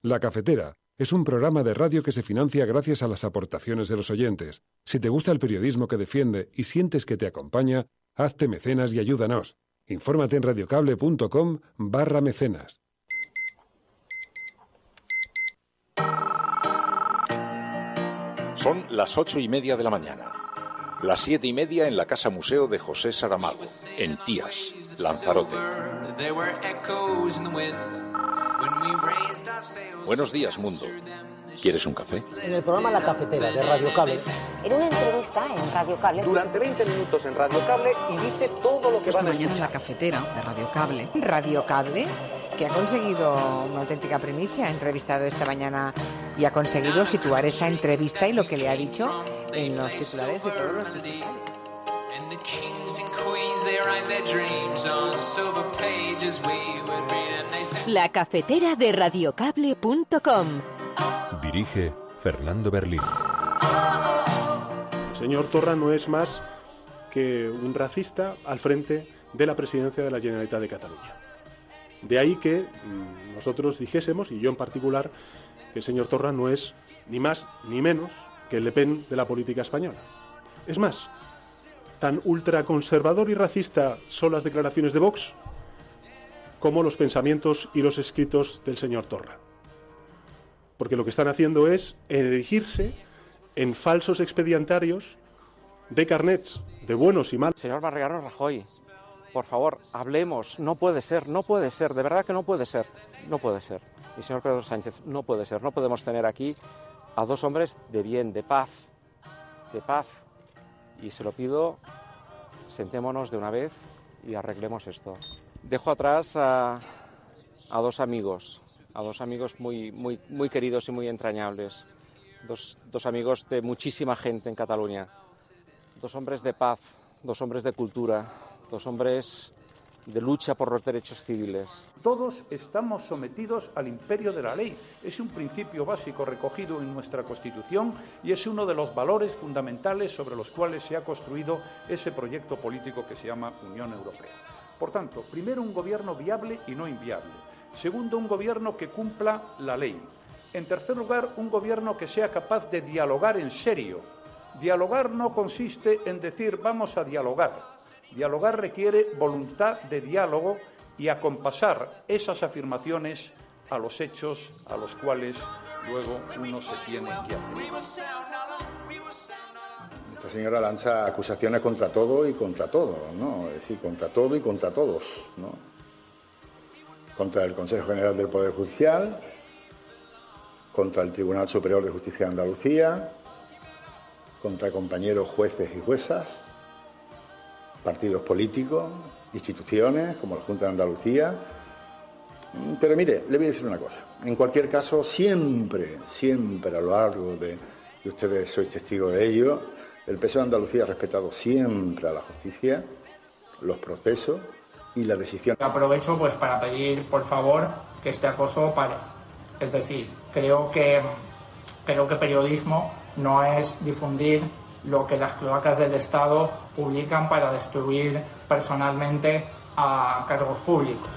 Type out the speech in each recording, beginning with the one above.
La Cafetera es un programa de radio que se financia gracias a las aportaciones de los oyentes. Si te gusta el periodismo que defiende y sientes que te acompaña, hazte mecenas y ayúdanos. Infórmate en radiocable.com/mecenas. Son las 8:30 de la mañana. Las 7:30 en la Casa Museo de José Saramago, en Tías, Lanzarote. Buenos días, mundo. ¿Quieres un café? En el programa La Cafetera de Radio Cable. En una entrevista en Radio Cable. Durante 20 minutos en Radio Cable y dice todo lo que van a escuchar. Mañana en La Cafetera de Radio Cable. Radio Cable, que ha conseguido una auténtica primicia, ha entrevistado esta mañana y ha conseguido situar esa entrevista y lo que le ha dicho en los titulares de todos los principales. La Cafetera de radiocable.com. Dirige Fernando Berlín. El señor Torra no es más que un racista al frente de la presidencia de la Generalitat de Cataluña. De ahí que nosotros dijésemos, y yo en particular, que el señor Torra no es ni más ni menos que el Le Pen de la política española. Es más, tan ultraconservador y racista son las declaraciones de Vox como los pensamientos y los escritos del señor Torra. Porque lo que están haciendo es erigirse en falsos expedientarios de carnets de buenos y malos. Señor Mariano Rajoy, por favor, hablemos. No puede ser, de verdad que no puede ser. Y señor Pedro Sánchez, no puede ser. No podemos tener aquí a dos hombres de bien, de paz. Y se lo pido, sentémonos de una vez y arreglemos esto. Dejo atrás a dos amigos muy queridos y muy entrañables. Dos amigos de muchísima gente en Cataluña. Dos hombres de paz, dos hombres de cultura, dos hombres de lucha por los derechos civiles. Todos estamos sometidos al imperio de la ley. Es un principio básico recogido en nuestra Constitución y es uno de los valores fundamentales sobre los cuales se ha construido ese proyecto político que se llama Unión Europea. Por tanto, primero, un gobierno viable y no inviable. Segundo, un gobierno que cumpla la ley. En tercer lugar, un gobierno que sea capaz de dialogar en serio. Dialogar no consiste en decir vamos a dialogar. Dialogar requiere voluntad de diálogo y acompasar esas afirmaciones a los hechos a los cuales luego uno se tiene que atener. Esta señora lanza acusaciones contra todo y contra todo, ¿no? Es decir, contra todo y contra todos, ¿no? Contra el Consejo General del Poder Judicial, contra el Tribunal Superior de Justicia de Andalucía, contra compañeros jueces y juezas, partidos políticos, instituciones como la Junta de Andalucía. Pero mire, le voy a decir una cosa. En cualquier caso, siempre a lo largo de, y ustedes sois testigos de ello, el PSOE de Andalucía ha respetado siempre a la justicia, los procesos y la decisión. Aprovecho pues para pedir, por favor, que este acoso pare. Es decir, creo que periodismo no es difundir lo que las cloacas del Estado publican para destruir personalmente a cargos públicos.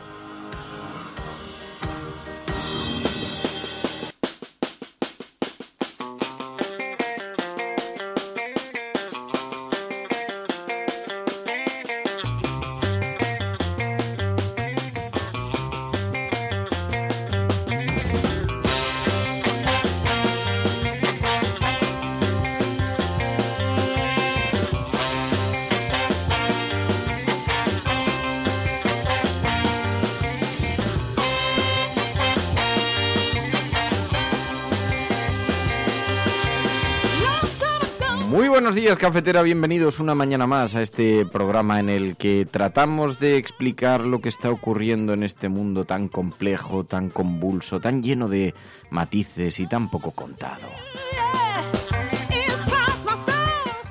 Muy buenos días, cafetera, bienvenidos una mañana más a este programa en el que tratamos de explicar lo que está ocurriendo en este mundo tan complejo, tan convulso, tan lleno de matices y tan poco contado.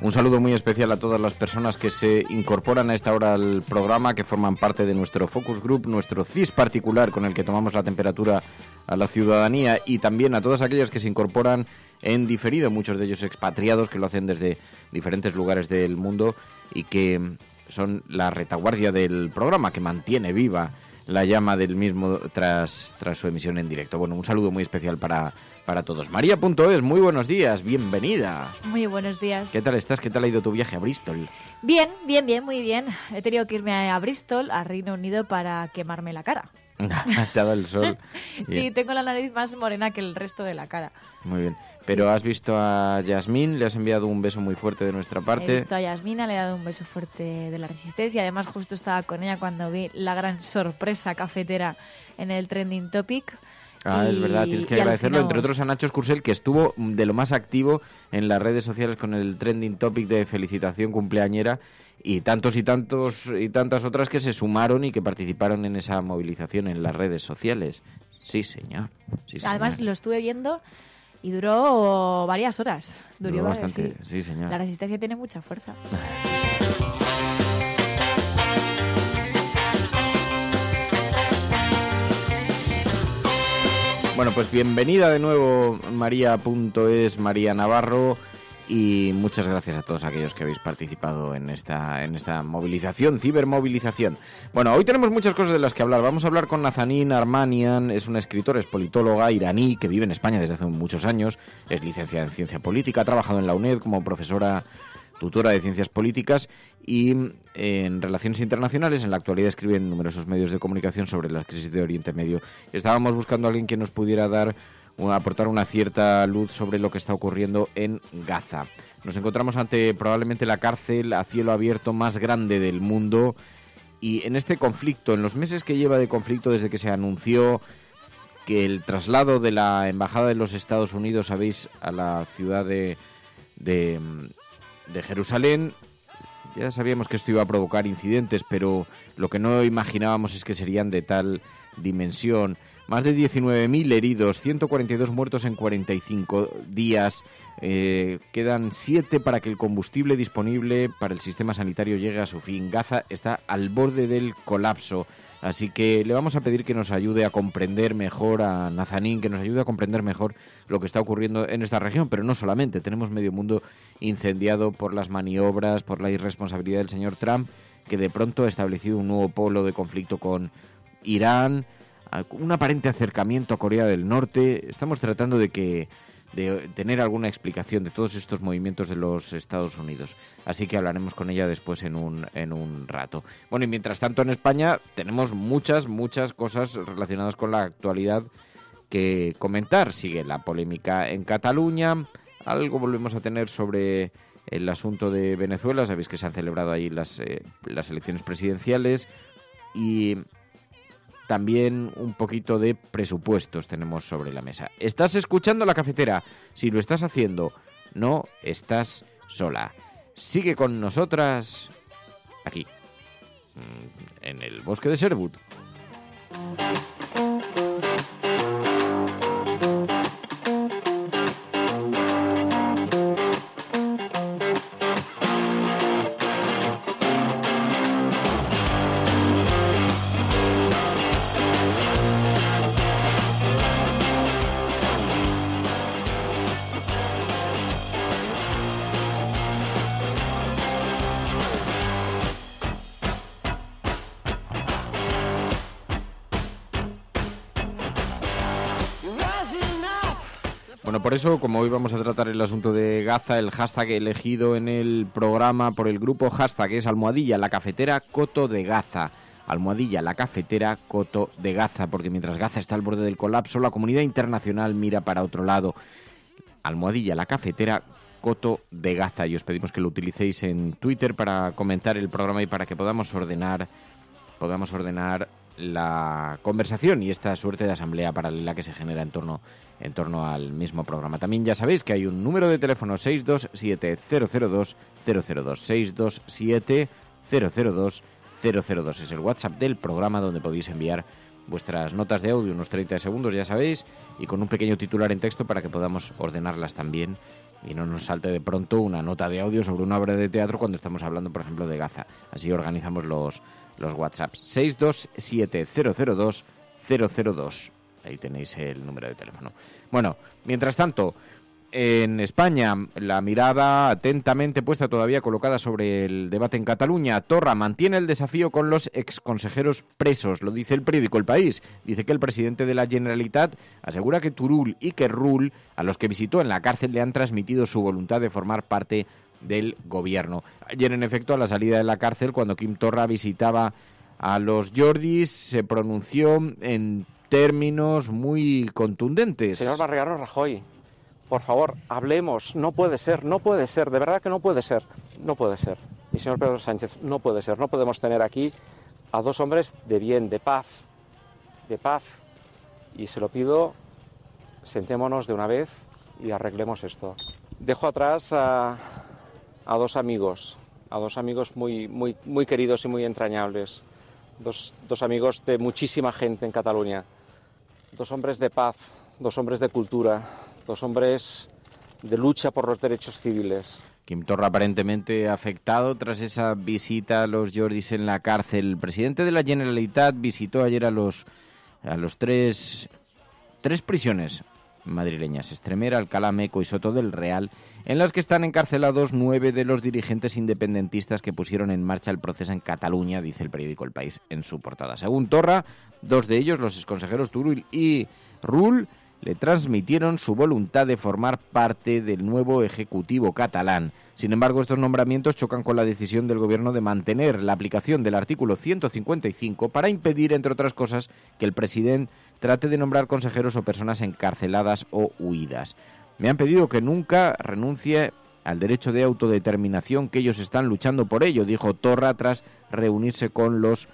Un saludo muy especial a todas las personas que se incorporan a esta hora al programa, que forman parte de nuestro Focus Group, nuestro CIS particular con el que tomamos la temperatura a la ciudadanía, y también a todas aquellas que se incorporan en diferido, muchos de ellos expatriados que lo hacen desde diferentes lugares del mundo y que son la retaguardia del programa, que mantiene viva la llama del mismo tras su emisión en directo. Bueno, un saludo muy especial para todos. María.es, muy buenos días, bienvenida. Muy buenos días. ¿Qué tal estás? ¿Qué tal ha ido tu viaje a Bristol? Bien, muy bien. He tenido que irme a Bristol, a Reino Unido, para quemarme la cara. Te ha dado el sol. Sí, tengo la nariz más morena que el resto de la cara. Muy bien. Pero has visto a Yasmín, le has enviado un beso muy fuerte de nuestra parte. He visto a Yasmina, le he dado un beso fuerte de la Resistencia. Además, justo estaba con ella cuando vi la gran sorpresa cafetera en el Trending Topic. Es verdad, tienes que agradecerlo, entre otros a Nacho Escursel, que estuvo de lo más activo en las redes sociales con el Trending Topic de felicitación cumpleañera, y tantas otras que se sumaron y que participaron en esa movilización en las redes sociales. Sí, señor. Además, lo estuve viendo y duró varias horas. Duró bastante, sí, señor. La Resistencia tiene mucha fuerza. Bueno, pues bienvenida de nuevo, María.es, María Navarro, y muchas gracias a todos aquellos que habéis participado en esta movilización, cibermovilización. Bueno, hoy tenemos muchas cosas de las que hablar. Vamos a hablar con Nazanin Armanian, es una escritora, es politóloga iraní que vive en España desde hace muchos años, es licenciada en Ciencia Política, ha trabajado en la UNED como profesora tutora de Ciencias Políticas y en Relaciones Internacionales. En la actualidad escribe en numerosos medios de comunicación sobre las crisis de Oriente Medio. Estábamos buscando a alguien que nos pudiera aportar una cierta luz sobre lo que está ocurriendo en Gaza. Nos encontramos ante probablemente la cárcel a cielo abierto más grande del mundo, y en este conflicto, en los meses que lleva de conflicto desde que se anunció que el traslado de la Embajada de los Estados Unidos, sabéis, a la ciudad de Jerusalén, ya sabíamos que esto iba a provocar incidentes, pero lo que no imaginábamos es que serían de tal dimensión. Más de 19.000 heridos, 142 muertos en 45 días. Quedan 7 para que el combustible disponible para el sistema sanitario llegue a su fin. Gaza está al borde del colapso. Así que le vamos a pedir que nos ayude a comprender mejor, a Nazanin, que nos ayude a comprender mejor lo que está ocurriendo en esta región. Pero no solamente, tenemos medio mundo incendiado por las maniobras, por la irresponsabilidad del señor Trump, que de pronto ha establecido un nuevo polo de conflicto con Irán, un aparente acercamiento a Corea del Norte. Estamos tratando de tener alguna explicación de todos estos movimientos de los Estados Unidos. Así que hablaremos con ella después en un rato. Bueno, y mientras tanto en España tenemos muchas cosas relacionadas con la actualidad que comentar. Sigue la polémica en Cataluña, algo volvemos a tener sobre el asunto de Venezuela. Sabéis que se han celebrado ahí las elecciones presidenciales, y también un poquito de presupuestos tenemos sobre la mesa. Estás escuchando La Cafetera. Si lo estás haciendo, no estás sola. Sigue con nosotras aquí, en el bosque de Sherwood. Bueno, por eso, como hoy vamos a tratar el asunto de Gaza, el hashtag elegido en el programa por el grupo hashtag es #LaCafeteraCoto de Gaza. #LaCafeteraCoto de Gaza, porque mientras Gaza está al borde del colapso, la comunidad internacional mira para otro lado. #LaCafeteraCoto de Gaza. Y os pedimos que lo utilicéis en Twitter para comentar el programa y para que podamos ordenar la conversación y esta suerte de asamblea paralela que se genera en torno al mismo programa. También ya sabéis que hay un número de teléfono 627-002-002, 627-002-002. Es el WhatsApp del programa, donde podéis enviar vuestras notas de audio, unos 30 segundos, ya sabéis, y con un pequeño titular en texto para que podamos ordenarlas también y no nos salte de pronto una nota de audio sobre una obra de teatro cuando estamos hablando, por ejemplo, de Gaza. Así organizamos los WhatsApps. 627-002-002. Ahí tenéis el número de teléfono. Bueno, mientras tanto, en España, la mirada atentamente puesta todavía colocada sobre el debate en Cataluña. Torra mantiene el desafío con los exconsejeros presos, lo dice el periódico El País. Dice que el presidente de la Generalitat asegura que Turull y que Rull, a los que visitó en la cárcel, le han transmitido su voluntad de formar parte del gobierno. Ayer, en efecto, a la salida de la cárcel, cuando Quim Torra visitaba a los Jordis, se pronunció en términos muy contundentes. Señor Mariano Rajoy, por favor, hablemos. No puede ser, de verdad que no puede ser. Y señor Pedro Sánchez, no puede ser. No podemos tener aquí a dos hombres de bien, de paz. Y se lo pido, sentémonos de una vez y arreglemos esto. Dejo atrás a dos amigos muy queridos y muy entrañables. Dos amigos de muchísima gente en Cataluña. Dos hombres de paz, dos hombres de cultura, dos hombres de lucha por los derechos civiles. Quim Torra aparentemente afectado tras esa visita a los Jordis en la cárcel. El presidente de la Generalitat visitó ayer a los tres prisiones madrileñas, Extremera, Alcalá Meco y Soto del Real, en las que están encarcelados 9 de los dirigentes independentistas que pusieron en marcha el proceso en Cataluña, dice el periódico El País en su portada. Según Torra, 2 de ellos, los exconsejeros Turull y Rull, le transmitieron su voluntad de formar parte del nuevo Ejecutivo catalán. Sin embargo, estos nombramientos chocan con la decisión del Gobierno de mantener la aplicación del artículo 155 para impedir, entre otras cosas, que el presidente trate de nombrar consejeros o personas encarceladas o huidas. Me han pedido que nunca renuncie al derecho de autodeterminación, que ellos están luchando por ello, dijo Torra tras reunirse con los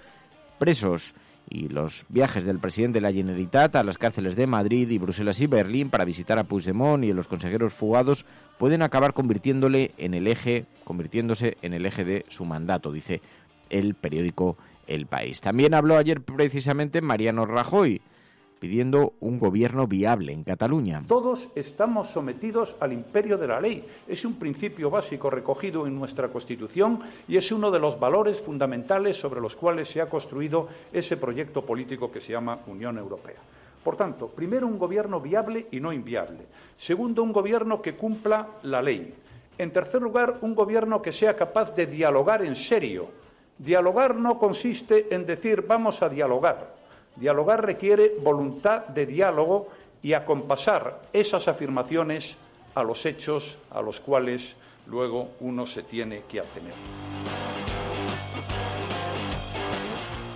presos. Y los viajes del presidente de la Generalitat a las cárceles de Madrid y Bruselas y Berlín para visitar a Puigdemont y a los consejeros fugados pueden acabar convirtiéndose en el eje de su mandato, dice el periódico El País. También habló ayer precisamente Mariano Rajoy, pidiendo un gobierno viable en Cataluña. Todos estamos sometidos al imperio de la ley. Es un principio básico recogido en nuestra Constitución y es uno de los valores fundamentales sobre los cuales se ha construido ese proyecto político que se llama Unión Europea. Por tanto, primero, un gobierno viable y no inviable. Segundo, un gobierno que cumpla la ley. En tercer lugar, un gobierno que sea capaz de dialogar en serio. Dialogar no consiste en decir vamos a dialogar. Dialogar requiere voluntad de diálogo y acompasar esas afirmaciones a los hechos a los cuales luego uno se tiene que atener.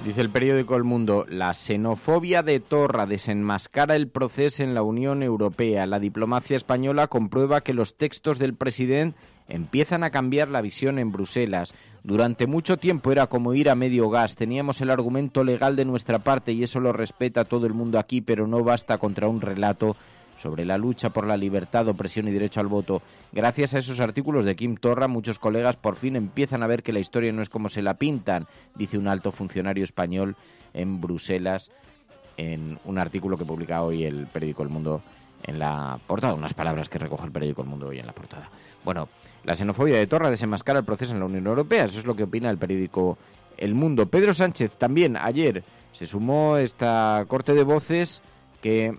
Dice el periódico El Mundo, la xenofobia de Torra desenmascara el proceso en la Unión Europea. La diplomacia española comprueba que los textos del presidente empiezan a cambiar la visión en Bruselas. Durante mucho tiempo era como ir a medio gas. Teníamos el argumento legal de nuestra parte y eso lo respeta todo el mundo aquí, pero no basta contra un relato sobre la lucha por la libertad, opresión y derecho al voto. Gracias a esos artículos de Quim Torra, muchos colegas por fin empiezan a ver que la historia no es como se la pintan, dice un alto funcionario español en Bruselas, en un artículo que publica hoy el periódico El Mundo en la portada, unas palabras que recoge el periódico El Mundo hoy en la portada. Bueno, la xenofobia de Torra desenmascara el proceso en la Unión Europea, eso es lo que opina el periódico El Mundo. Pedro Sánchez también ayer se sumó a esta corte de voces que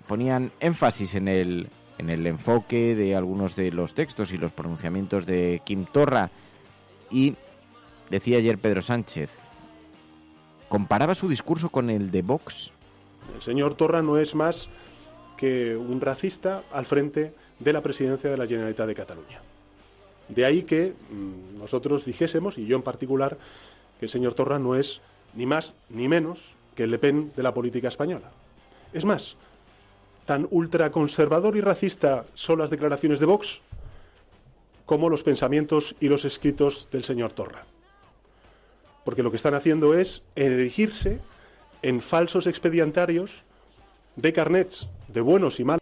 ponían énfasis en el enfoque de algunos de los textos y los pronunciamientos de Quim Torra. Y decía ayer Pedro Sánchez, comparaba su discurso con el de Vox. El señor Torra no es más que un racista al frente de la presidencia de la Generalitat de Cataluña. De ahí que nosotros dijésemos, y yo en particular, que el señor Torra no es ni más ni menos que el Le Pen de la política española. Es más, tan ultraconservador y racista son las declaraciones de Vox como los pensamientos y los escritos del señor Torra. Porque lo que están haciendo es erigirse en falsos expedientarios de carnets de buenos y malos.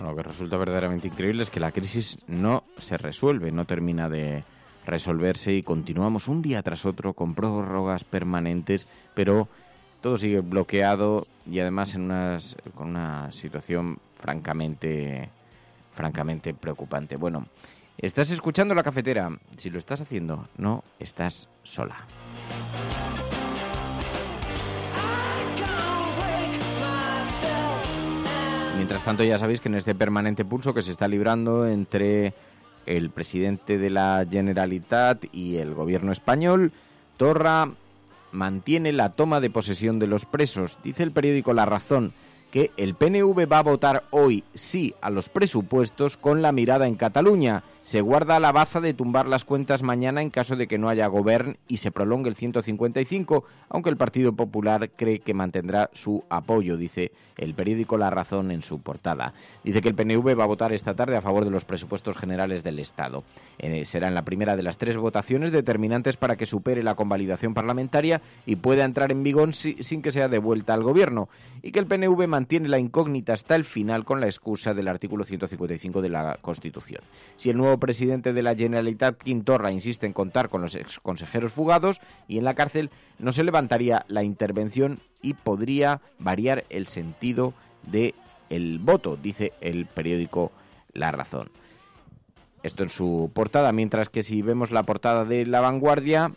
Lo que resulta verdaderamente increíble es que la crisis no se resuelve, no termina de resolverse y continuamos un día tras otro con prórrogas permanentes, pero todo sigue bloqueado y además con una situación francamente preocupante. Bueno, estás escuchando La Cafetera. Si lo estás haciendo, no estás sola. Mientras tanto, ya sabéis que en este permanente pulso que se está librando entre el presidente de la Generalitat y el gobierno español, Torra mantiene la toma de posesión de los presos. Dice el periódico La Razón que el PNV va a votar hoy sí a los presupuestos con la mirada en Cataluña. Se guarda la baza de tumbar las cuentas mañana en caso de que no haya gobierno y se prolongue el 155, aunque el Partido Popular cree que mantendrá su apoyo, dice el periódico La Razón en su portada. Dice que el PNV va a votar esta tarde a favor de los presupuestos generales del Estado. Será en la primera de las 3 votaciones determinantes para que supere la convalidación parlamentaria y pueda entrar en vigor sin que sea devuelta al gobierno, y que el PNV mantiene la incógnita hasta el final con la excusa del artículo 155 de la Constitución. Si el nuevo presidente de la Generalitat, Quim Torra, insiste en contar con los exconsejeros fugados y en la cárcel, no se levantaría la intervención y podría variar el sentido del voto, dice el periódico La Razón. Esto en su portada, mientras que si vemos la portada de La Vanguardia,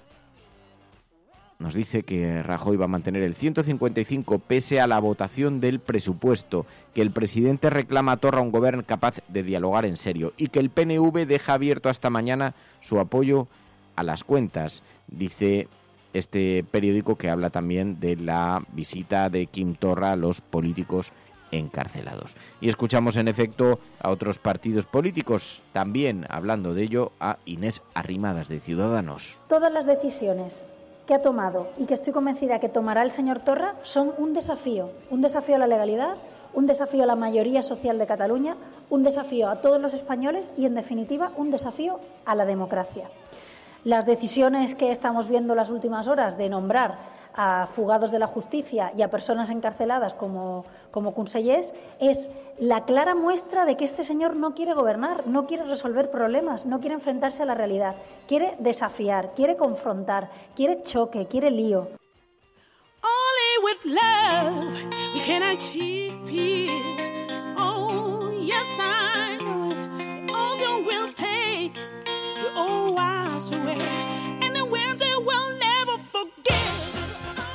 nos dice que Rajoy va a mantener el 155 pese a la votación del presupuesto, que el presidente reclama a Torra un gobierno capaz de dialogar en serio y que el PNV deja abierto hasta mañana su apoyo a las cuentas, dice este periódico, que habla también de la visita de Quim Torra a los políticos encarcelados. Y escuchamos en efecto a otros partidos políticos también hablando de ello, a Inés Arrimadas de Ciudadanos. Todas las decisiones que ha tomado y que estoy convencida que tomará el señor Torra son un desafío a la legalidad, un desafío a la mayoría social de Cataluña, un desafío a todos los españoles y, en definitiva, un desafío a la democracia. Las decisiones que estamos viendo las últimas horas de nombrar a fugados de la justicia y a personas encarceladas como consellers es la clara muestra de que este señor no quiere gobernar, no quiere resolver problemas, no quiere enfrentarse a la realidad, quiere desafiar, quiere confrontar, quiere choque, quiere lío. Only with love we can achieve peace. Oh, yes, I know it. All the will take the old wise away, and the winter will never forget.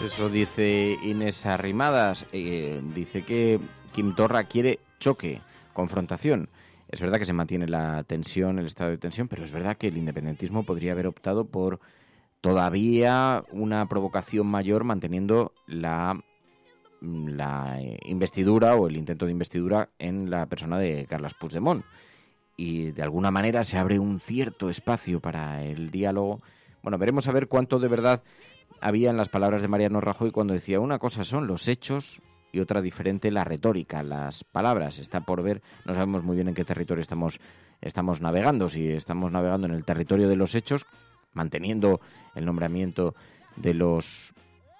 Eso dice Inés Arrimadas. Dice que Quim Torra quiere choque, confrontación. Es verdad que se mantiene la tensión, el estado de tensión, pero es verdad que el independentismo podría haber optado por todavía una provocación mayor, manteniendo la investidura o el intento de investidura en la persona de Carles Puigdemont. Y de alguna manera se abre un cierto espacio para el diálogo. Bueno, veremos a ver cuánto de verdad había en las palabras de Mariano Rajoy cuando decía: una cosa son los hechos y otra diferente la retórica, las palabras. Está por ver, no sabemos muy bien en qué territorio estamos navegando, si estamos navegando en el territorio de los hechos, manteniendo el nombramiento de los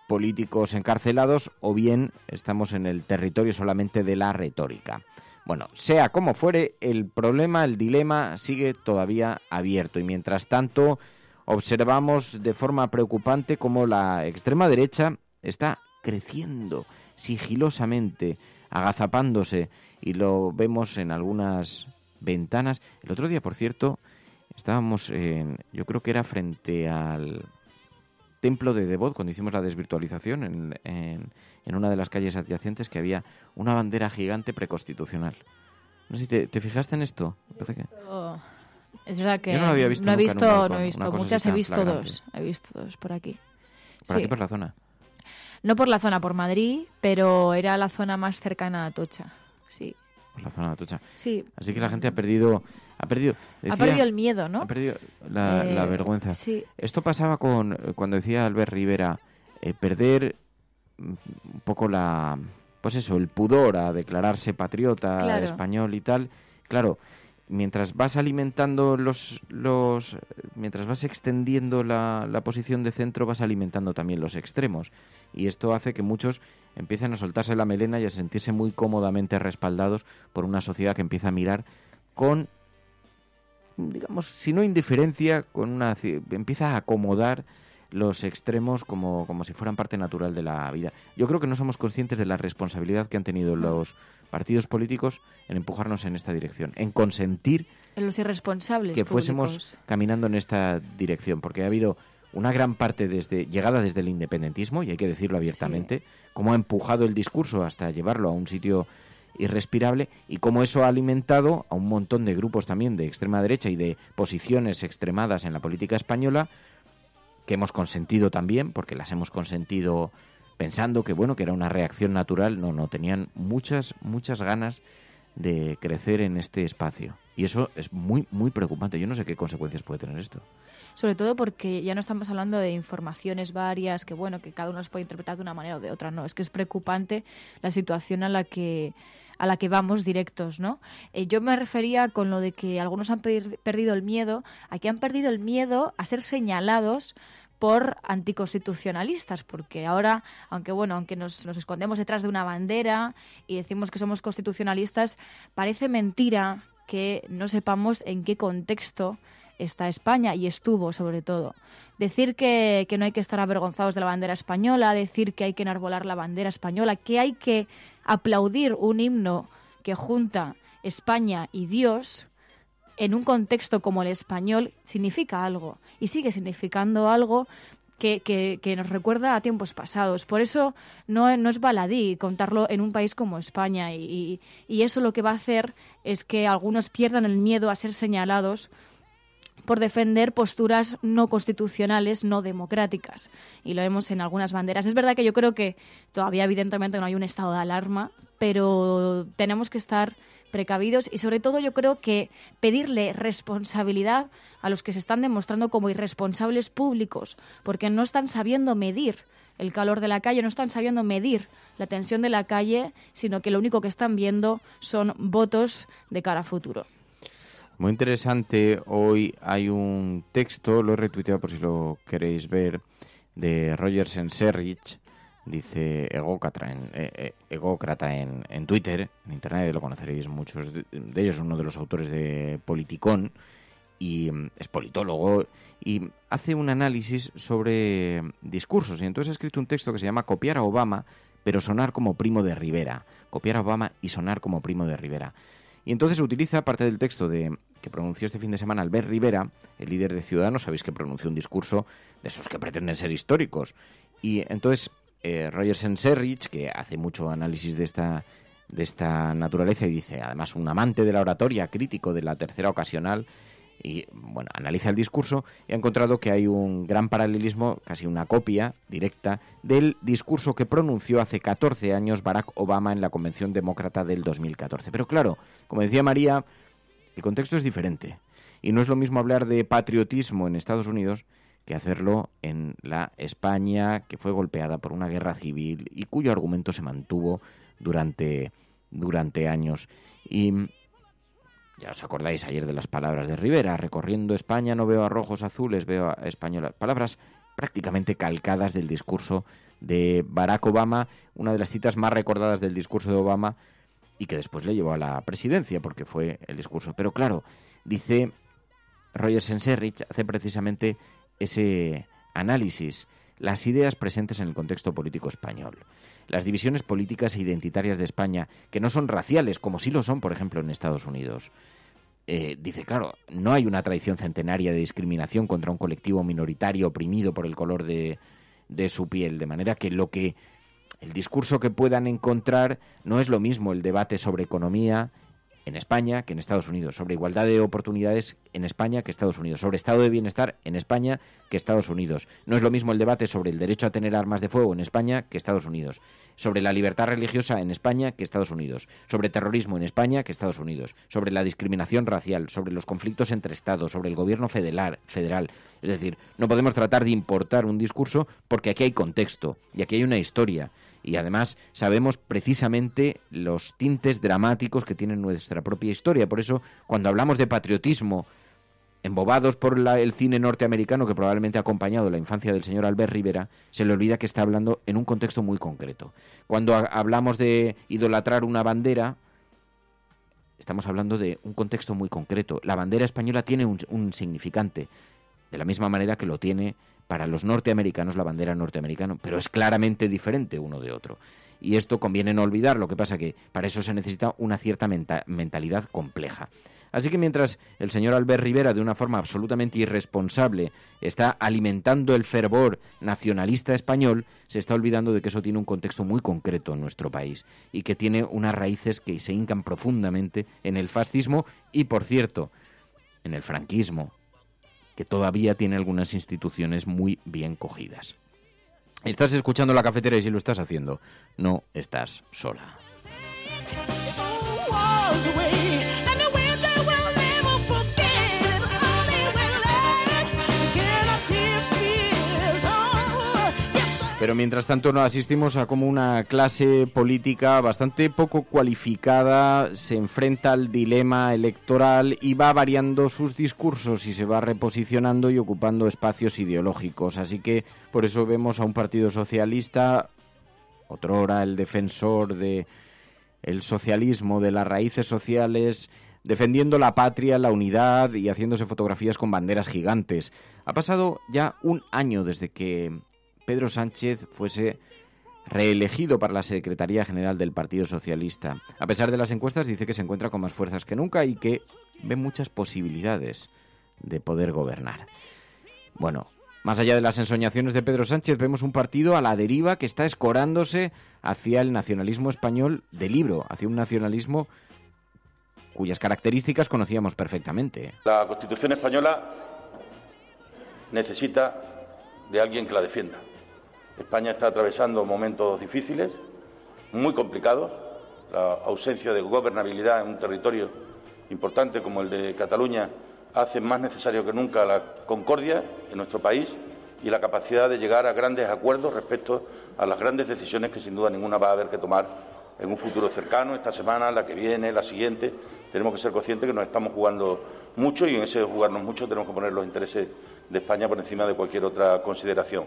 políticos encarcelados, o bien estamos en el territorio solamente de la retórica. Bueno, sea como fuere, el problema, el dilema sigue todavía abierto, y mientras tanto observamos de forma preocupante cómo la extrema derecha está creciendo sigilosamente, agazapándose, y lo vemos en algunas ventanas. El otro día, por cierto, estábamos yo creo que era frente al templo de Devot, cuando hicimos la desvirtualización en una de las calles adyacentes, que había una bandera gigante preconstitucional. No sé si te fijaste en esto. Es verdad que yo no lo había visto. No he visto muchas, he visto flagrante. He visto dos por aquí. ¿Por aquí, por la zona? No por la zona, por Madrid, pero era la zona más cercana a Atocha, sí. Por la zona de Atocha. Sí. Así que la gente ha perdido el miedo, ¿no? Ha perdido la vergüenza. Sí. Esto pasaba cuando decía Albert Rivera, perder un poco el pudor a declararse patriota, claro, español y tal. Claro, mientras vas alimentando mientras vas extendiendo la posición de centro, vas alimentando también los extremos. Y esto hace que muchos empiecen a soltarse la melena y a sentirse muy cómodamente respaldados por una sociedad que empieza a mirar con, digamos, si no indiferencia, empieza a acomodar los extremos como si fueran parte natural de la vida. Yo creo que no somos conscientes de la responsabilidad que han tenido los partidos políticos en empujarnos en esta dirección, en consentir en los irresponsables que públicos. Fuésemos caminando en esta dirección, porque ha habido una gran parte llegada desde el independentismo, y hay que decirlo abiertamente, sí, cómo ha empujado el discurso hasta llevarlo a un sitio irrespirable, y cómo eso ha alimentado a un montón de grupos también de extrema derecha y de posiciones extremadas en la política española, que hemos consentido también, porque las hemos consentido pensando que bueno, que era una reacción natural. No, tenían muchas ganas de crecer en este espacio. Y eso es muy, muy preocupante. Yo no sé qué consecuencias puede tener esto. Sobre todo porque ya no estamos hablando de informaciones varias, que bueno, que cada uno las puede interpretar de una manera o de otra. No, es que es preocupante la situación a la que vamos directos, ¿no? Yo me refería con lo de que algunos han perdido el miedo, a que han perdido el miedo a ser señalados por anticonstitucionalistas, porque ahora, aunque nos escondemos detrás de una bandera y decimos que somos constitucionalistas, parece mentira que no sepamos en qué contexto está España, y estuvo sobre todo. Decir que no hay que estar avergonzados de la bandera española, decir que hay que enarbolar la bandera española, que hay que aplaudir un himno que junta España y Dios en un contexto como el español, significa algo, y sigue significando algo que nos recuerda a tiempos pasados. Por eso no es baladí contarlo en un país como España, y eso lo que va a hacer es que algunos pierdan el miedo a ser señalados por defender posturas no constitucionales, no democráticas. Y lo vemos en algunas banderas. Es verdad que yo creo que todavía evidentemente no hay un estado de alarma, pero tenemos que estar precavidos, y sobre todo yo creo que pedirle responsabilidad a los que se están demostrando como irresponsables públicos, porque no están sabiendo medir el calor de la calle, no están sabiendo medir la tensión de la calle, sino que lo único que están viendo son votos de cara a futuro. Muy interesante. Hoy hay un texto, lo he retuiteado por si lo queréis ver, de Roger Senserrich, dice egócrata en Twitter, en Internet, lo conoceréis muchos de ellos, uno de los autores de Politicón, y es politólogo, y hace un análisis sobre discursos, y entonces ha escrito un texto que se llama Copiar a Obama, pero sonar como Primo de Rivera. Copiar a Obama y sonar como Primo de Rivera. Y entonces utiliza parte del texto que pronunció este fin de semana Albert Rivera, el líder de Ciudadanos. Sabéis que pronunció un discurso de esos que pretenden ser históricos. Y entonces Roger Senserrich, que hace mucho análisis de esta naturaleza, y dice, además, un amante de la oratoria, crítico de la tercera ocasional, y bueno, analiza el discurso y ha encontrado que hay un gran paralelismo, casi una copia directa, del discurso que pronunció hace 14 años Barack Obama en la Convención Demócrata del 2014. Pero claro, como decía María, el contexto es diferente, y no es lo mismo hablar de patriotismo en Estados Unidos que hacerlo en la España que fue golpeada por una guerra civil y cuyo argumento se mantuvo durante años. Y ya os acordáis ayer de las palabras de Rivera: recorriendo España no veo a rojos azules, veo a españolas. Palabras prácticamente calcadas del discurso de Barack Obama, una de las citas más recordadas del discurso de Obama, y que después le llevó a la presidencia, porque fue el discurso. Pero claro, dice Roger Senserrich, hace precisamente ese análisis: las ideas presentes en el contexto político español, las divisiones políticas e identitarias de España, que no son raciales, como sí lo son, por ejemplo, en Estados Unidos. Dice, claro, no hay una tradición centenaria de discriminación contra un colectivo minoritario oprimido por el color de su piel, de manera que el discurso que puedan encontrar no es lo mismo el debate sobre economía en España que en Estados Unidos, sobre igualdad de oportunidades en España que Estados Unidos, sobre estado de bienestar en España que Estados Unidos. No es lo mismo el debate sobre el derecho a tener armas de fuego en España que Estados Unidos, sobre la libertad religiosa en España que Estados Unidos, sobre terrorismo en España que Estados Unidos, sobre la discriminación racial, sobre los conflictos entre estados, sobre el gobierno federal. Es decir, no podemos tratar de importar un discurso, porque aquí hay contexto y aquí hay una historia. Y además sabemos precisamente los tintes dramáticos que tiene nuestra propia historia. Por eso, cuando hablamos de patriotismo, embobados por el cine norteamericano que probablemente ha acompañado la infancia del señor Albert Rivera, se le olvida que está hablando en un contexto muy concreto. Cuando hablamos de idolatrar una bandera, estamos hablando de un contexto muy concreto. La bandera española tiene un significante, de la misma manera que lo tiene para los norteamericanos la bandera norteamericana, pero es claramente diferente uno de otro. Y esto conviene no olvidar. Lo que pasa que para eso se necesita una cierta mentalidad compleja. Así que mientras el señor Albert Rivera, de una forma absolutamente irresponsable, está alimentando el fervor nacionalista español, se está olvidando de que eso tiene un contexto muy concreto en nuestro país y que tiene unas raíces que se hincan profundamente en el fascismo y, por cierto, en el franquismo, que todavía tiene algunas instituciones muy bien cogidas. Estás escuchando La Cafetera y si lo estás haciendo, no estás sola. Pero mientras tanto nos asistimos a cómo una clase política bastante poco cualificada se enfrenta al dilema electoral y va variando sus discursos y se va reposicionando y ocupando espacios ideológicos. Así que por eso vemos a un partido socialista, otrora el defensor de el socialismo, de las raíces sociales, defendiendo la patria, la unidad y haciéndose fotografías con banderas gigantes. Ha pasado ya un año desde que Pedro Sánchez fuese reelegido para la Secretaría General del Partido Socialista. A pesar de las encuestas, dice que se encuentra con más fuerzas que nunca y que ve muchas posibilidades de poder gobernar. Bueno, más allá de las ensoñaciones de Pedro Sánchez, vemos un partido a la deriva que está escorándose hacia el nacionalismo español de libro, hacia un nacionalismo cuyas características conocíamos perfectamente. La Constitución española necesita de alguien que la defienda. España está atravesando momentos difíciles, muy complicados. La ausencia de gobernabilidad en un territorio importante como el de Cataluña hace más necesario que nunca la concordia en nuestro país y la capacidad de llegar a grandes acuerdos respecto a las grandes decisiones que sin duda ninguna va a haber que tomar en un futuro cercano, esta semana, la que viene, la siguiente. Tenemos que ser conscientes que nos estamos jugando mucho y en ese jugarnos mucho tenemos que poner los intereses de España por encima de cualquier otra consideración.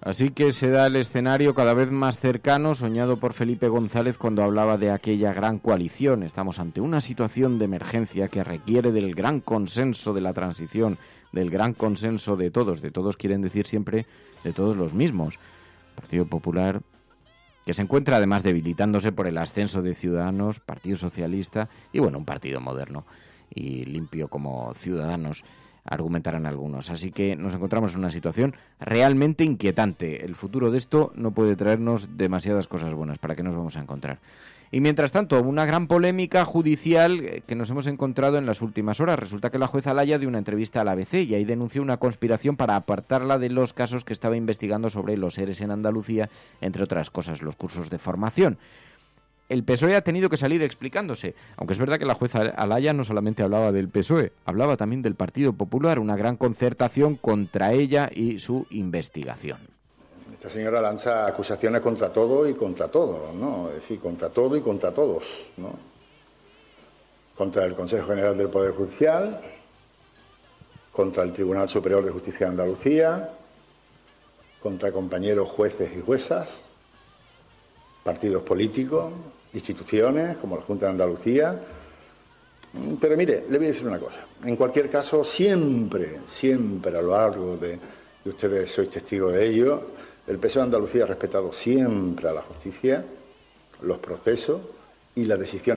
Así que se da el escenario cada vez más cercano, soñado por Felipe González cuando hablaba de aquella gran coalición. Estamos ante una situación de emergencia que requiere del gran consenso de la transición, del gran consenso de todos quieren decir siempre de todos los mismos. Partido Popular, que se encuentra además debilitándose por el ascenso de Ciudadanos, Partido Socialista y bueno, un partido moderno y limpio como Ciudadanos, argumentarán algunos. Así que nos encontramos en una situación realmente inquietante. El futuro de esto no puede traernos demasiadas cosas buenas. ¿Para qué nos vamos a encontrar? Y mientras tanto, una gran polémica judicial que nos hemos encontrado en las últimas horas. Resulta que la jueza Alaya dio una entrevista al ABC y ahí denunció una conspiración para apartarla de los casos que estaba investigando sobre los ERES en Andalucía, entre otras cosas, los cursos de formación. El PSOE ha tenido que salir explicándose, aunque es verdad que la jueza Alaya no solamente hablaba del PSOE, hablaba también del Partido Popular, una gran concertación contra ella y su investigación. Esta señora lanza acusaciones contra todo y contra todo, ¿no? Es decir, contra todo y contra todos, ¿no? Contra el Consejo General del Poder Judicial, contra el Tribunal Superior de Justicia de Andalucía, contra compañeros jueces y juezas, partidos políticos, instituciones como la Junta de Andalucía. Pero mire, le voy a decir una cosa. En cualquier caso, siempre a lo largo de, y ustedes sois testigos de ello, el PSOE de Andalucía ha respetado siempre a la justicia, los procesos y la decisión.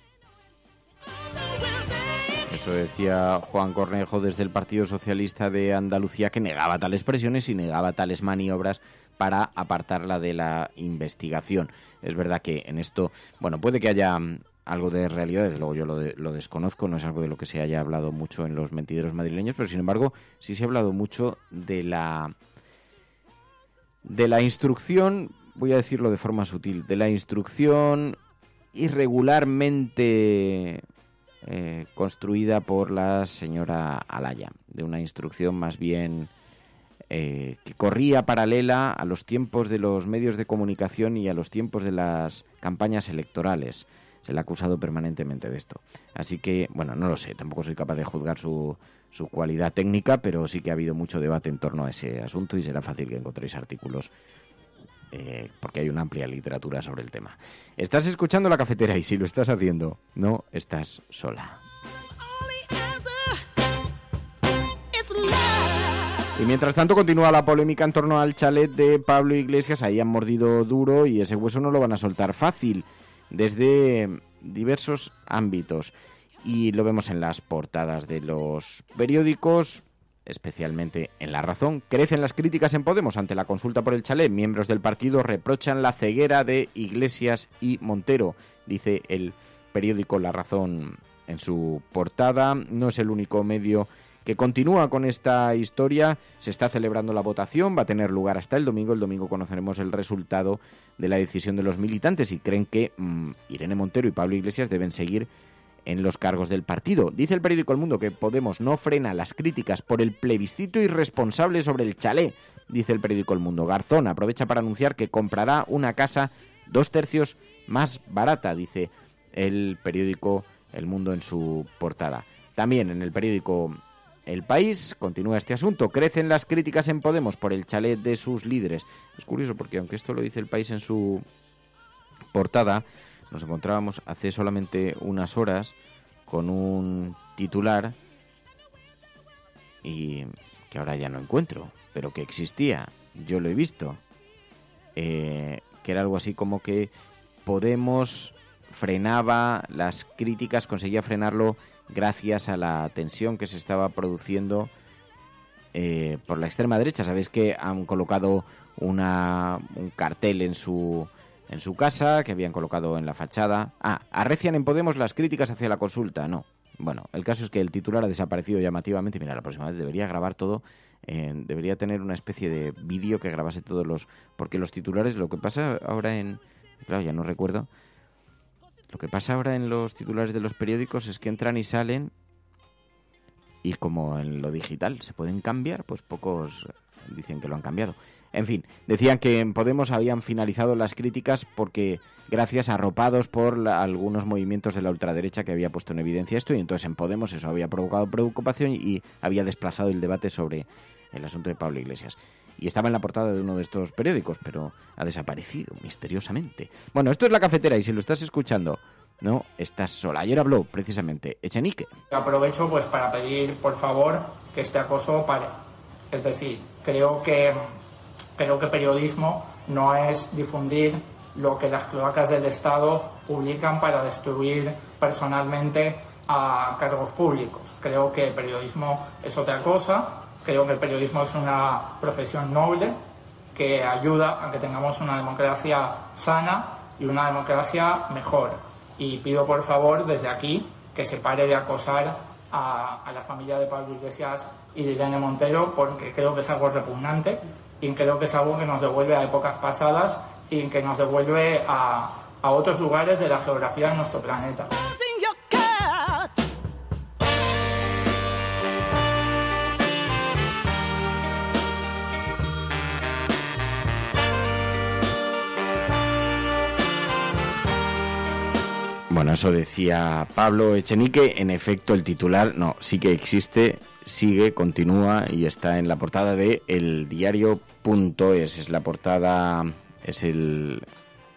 Eso decía Juan Cornejo desde el Partido Socialista de Andalucía, que negaba tales presiones y negaba tales maniobras para apartarla de la investigación. Es verdad que en esto, bueno, puede que haya algo de realidad, desde luego yo lo desconozco, no es algo de lo que se haya hablado mucho en los mentideros madrileños, pero sin embargo sí se ha hablado mucho de la instrucción, voy a decirlo de forma sutil, de la instrucción irregularmente construida por la señora Alaya, de una instrucción más bien que corría paralela a los tiempos de los medios de comunicación y a los tiempos de las campañas electorales. Se le ha acusado permanentemente de esto. Así que, bueno, no lo sé, tampoco soy capaz de juzgar su cualidad técnica, pero sí que ha habido mucho debate en torno a ese asunto y será fácil que encontréis artículos porque hay una amplia literatura sobre el tema. Estás escuchando La Cafetera y si lo estás haciendo, no estás sola. Y mientras tanto continúa la polémica en torno al chalet de Pablo Iglesias. Ahí han mordido duro y ese hueso no lo van a soltar fácil desde diversos ámbitos. y lo vemos en las portadas de los periódicos, especialmente en La Razón. Crecen las críticas en Podemos ante la consulta por el chalet. Miembros del partido reprochan la ceguera de Iglesias y Montero, dice el periódico La Razón en su portada. No es el único medio que continúa con esta historia. Se está celebrando la votación, va a tener lugar hasta el domingo. El domingo conoceremos el resultado de la decisión de los militantes y creen que Irene Montero y Pablo Iglesias deben seguir en los cargos del partido. Dice el periódico El Mundo que Podemos no frena las críticas por el plebiscito irresponsable sobre el chalet. Dice el periódico El Mundo. Garzón aprovecha para anunciar que comprará una casa 2/3 más barata, dice el periódico El Mundo en su portada. También en el periódico El País continúa este asunto. Crecen las críticas en Podemos por el chalet de sus líderes. Es curioso porque aunque esto lo dice El País en su portada, nos encontrábamos hace solamente unas horas con un titular y que ahora ya no encuentro, pero que existía, yo lo he visto, que era algo así como que Podemos frenaba las críticas, conseguía frenarlo gracias a la tensión que se estaba produciendo por la extrema derecha. Sabéis que han colocado un cartel en su casa, que habían colocado en la fachada. Arrecian en Podemos las críticas hacia la consulta. No. Bueno, el caso es que el titular ha desaparecido llamativamente. Mira, la próxima vez debería grabar todo. Debería tener una especie de vídeo que grabase todos los... Porque los titulares, lo que pasa ahora en... Claro, ya no recuerdo. Lo que pasa ahora en los titulares de los periódicos es que entran y salen y como en lo digital se pueden cambiar, pues pocos dicen que lo han cambiado. En fin, decían que en Podemos habían finalizado las críticas porque gracias a arropados por algunos movimientos de la ultraderecha que había puesto en evidencia esto, y entonces en Podemos eso había provocado preocupación y había desplazado el debate sobre el asunto de Pablo Iglesias. Y estaba en la portada de uno de estos periódicos, pero ha desaparecido misteriosamente. Bueno, esto es La Cafetera y si lo estás escuchando, no estás sola. Ayer habló precisamente Echenique. Aprovecho pues para pedir, por favor, que este acoso pare. Es decir, creo que periodismo no es difundir lo que las cloacas del Estado publican para destruir personalmente a cargos públicos. Creo que el periodismo es otra cosa. Creo que el periodismo es una profesión noble que ayuda a que tengamos una democracia sana y una democracia mejor. Y pido por favor desde aquí que se pare de acosar a la familia de Pablo Iglesias y de Irene Montero, porque creo que es algo repugnante y creo que es algo que nos devuelve a épocas pasadas y que nos devuelve a otros lugares de la geografía de nuestro planeta. Bueno, eso decía Pablo Echenique. En efecto, el titular, no, sí que existe, sigue, continúa y está en la portada de eldiario.es. Es la portada, es el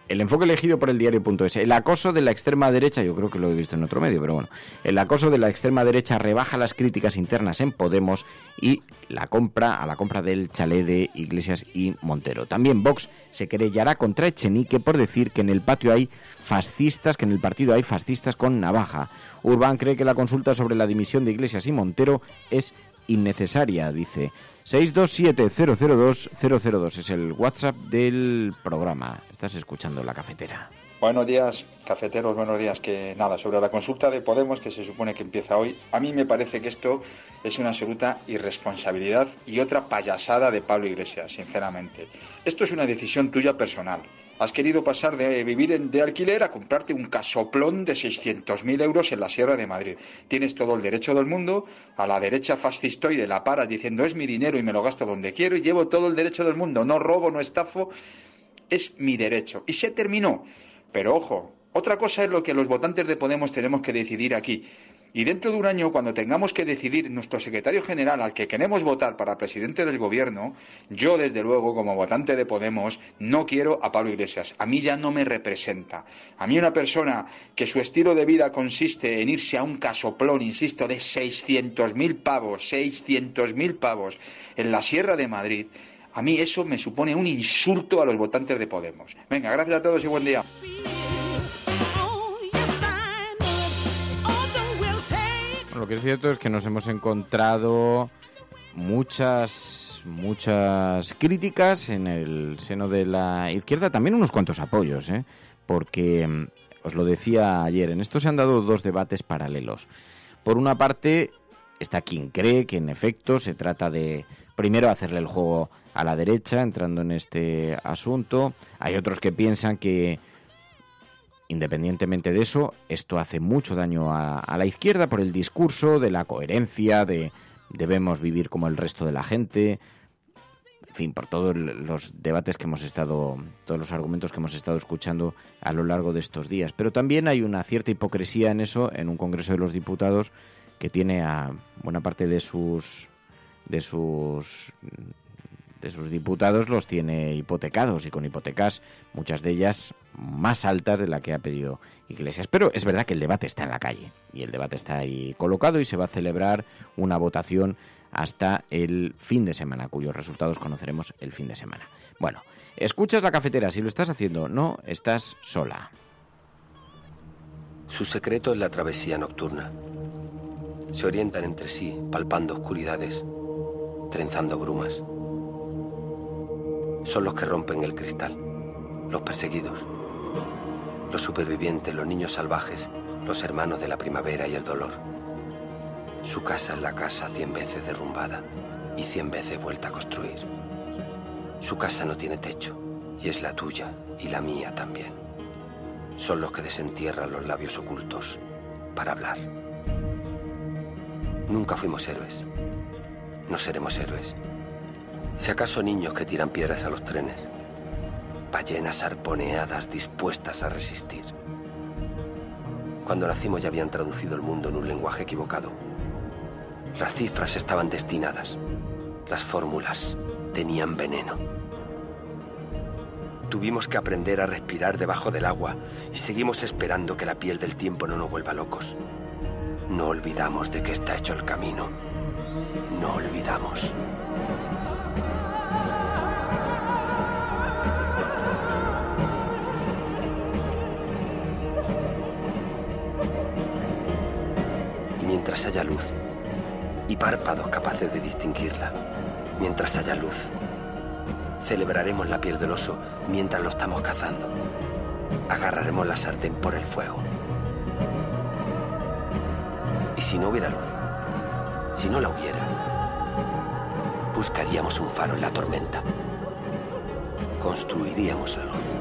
enfoque elegido por eldiario.es. El acoso de la extrema derecha, yo creo que lo he visto en otro medio, pero bueno. El acoso de la extrema derecha rebaja las críticas internas en Podemos y la compra del chalet de Iglesias y Montero. También Vox se querellará contra Echenique por decir que en el patio hay fascistas, que en el partido hay fascistas con navaja. Urbán cree que la consulta sobre la dimisión de Iglesias y Montero es innecesaria, dice. 627-002-002 es el WhatsApp del programa. Estás escuchando La Cafetera. Buenos días, cafeteros, buenos días. Que nada, sobre la consulta de Podemos, que se supone que empieza hoy, a mí me parece que esto es una absoluta irresponsabilidad y otra payasada de Pablo Iglesias, sinceramente. Esto es una decisión tuya personal. Has querido pasar de vivir de alquiler a comprarte un casoplón de 600.000 euros en la Sierra de Madrid. Tienes todo el derecho del mundo. A la derecha fascistoide la paras diciendo es mi dinero y me lo gasto donde quiero y llevo todo el derecho del mundo. No robo, no estafo, es mi derecho. Y se terminó. Pero ojo, otra cosa es lo que los votantes de Podemos tenemos que decidir aquí. Y dentro de un año, cuando tengamos que decidir nuestro secretario general al que queremos votar para presidente del gobierno, yo desde luego como votante de Podemos no quiero a Pablo Iglesias. A mí ya no me representa. A mí una persona que su estilo de vida consiste en irse a un casoplón, insisto, de 600.000 pavos en la Sierra de Madrid, a mí eso me supone un insulto a los votantes de Podemos. Venga, gracias a todos y buen día. Lo que es cierto es que nos hemos encontrado muchas críticas en el seno de la izquierda, también unos cuantos apoyos, porque, os lo decía ayer, en esto se han dado dos debates paralelos. Por una parte, está quien cree que en efecto se trata de, primero, hacerle el juego a la derecha, entrando en este asunto. Hay otros que piensan que, independientemente de eso, esto hace mucho daño a la izquierda por el discurso de la coherencia, de debemos vivir como el resto de la gente, en fin, por todos los debates que hemos estado, todos los argumentos que hemos estado escuchando a lo largo de estos días. Pero también hay una cierta hipocresía en eso, en un Congreso de los Diputados que tiene a buena parte de sus diputados los tiene hipotecados, y con hipotecas, muchas de ellas más altas de la que ha pedido Iglesias. Pero es verdad que el debate está en la calle, y el debate está ahí colocado, y se va a celebrar una votación hasta el fin de semana, cuyos resultados conoceremos el fin de semana. Bueno, escuchas La Cafetera. Si lo estás haciendo, no estás sola. Su secreto es la travesía nocturna. Se orientan entre sí, palpando oscuridades, trenzando brumas. Son los que rompen el cristal, los perseguidos, los supervivientes, los niños salvajes, los hermanos de la primavera y el dolor. Su casa es la casa 100 veces derrumbada y 100 veces vuelta a construir. Su casa no tiene techo, y es la tuya y la mía también. Son los que desentierran los labios ocultos para hablar. Nunca fuimos héroes. No seremos héroes. Si acaso niños que tiran piedras a los trenes, ballenas arponeadas dispuestas a resistir. Cuando nacimos ya habían traducido el mundo en un lenguaje equivocado. Las cifras estaban destinadas. Las fórmulas tenían veneno. Tuvimos que aprender a respirar debajo del agua y seguimos esperando que la piel del tiempo no nos vuelva locos. No olvidamos de qué está hecho el camino. No olvidamos. Y mientras haya luz y párpados capaces de distinguirla, mientras haya luz, celebraremos la piel del oso mientras lo estamos cazando. Agarraremos la sartén por el fuego. Y si no hubiera luz, si no la hubiera, buscaríamos un faro en la tormenta. Construiríamos la luz.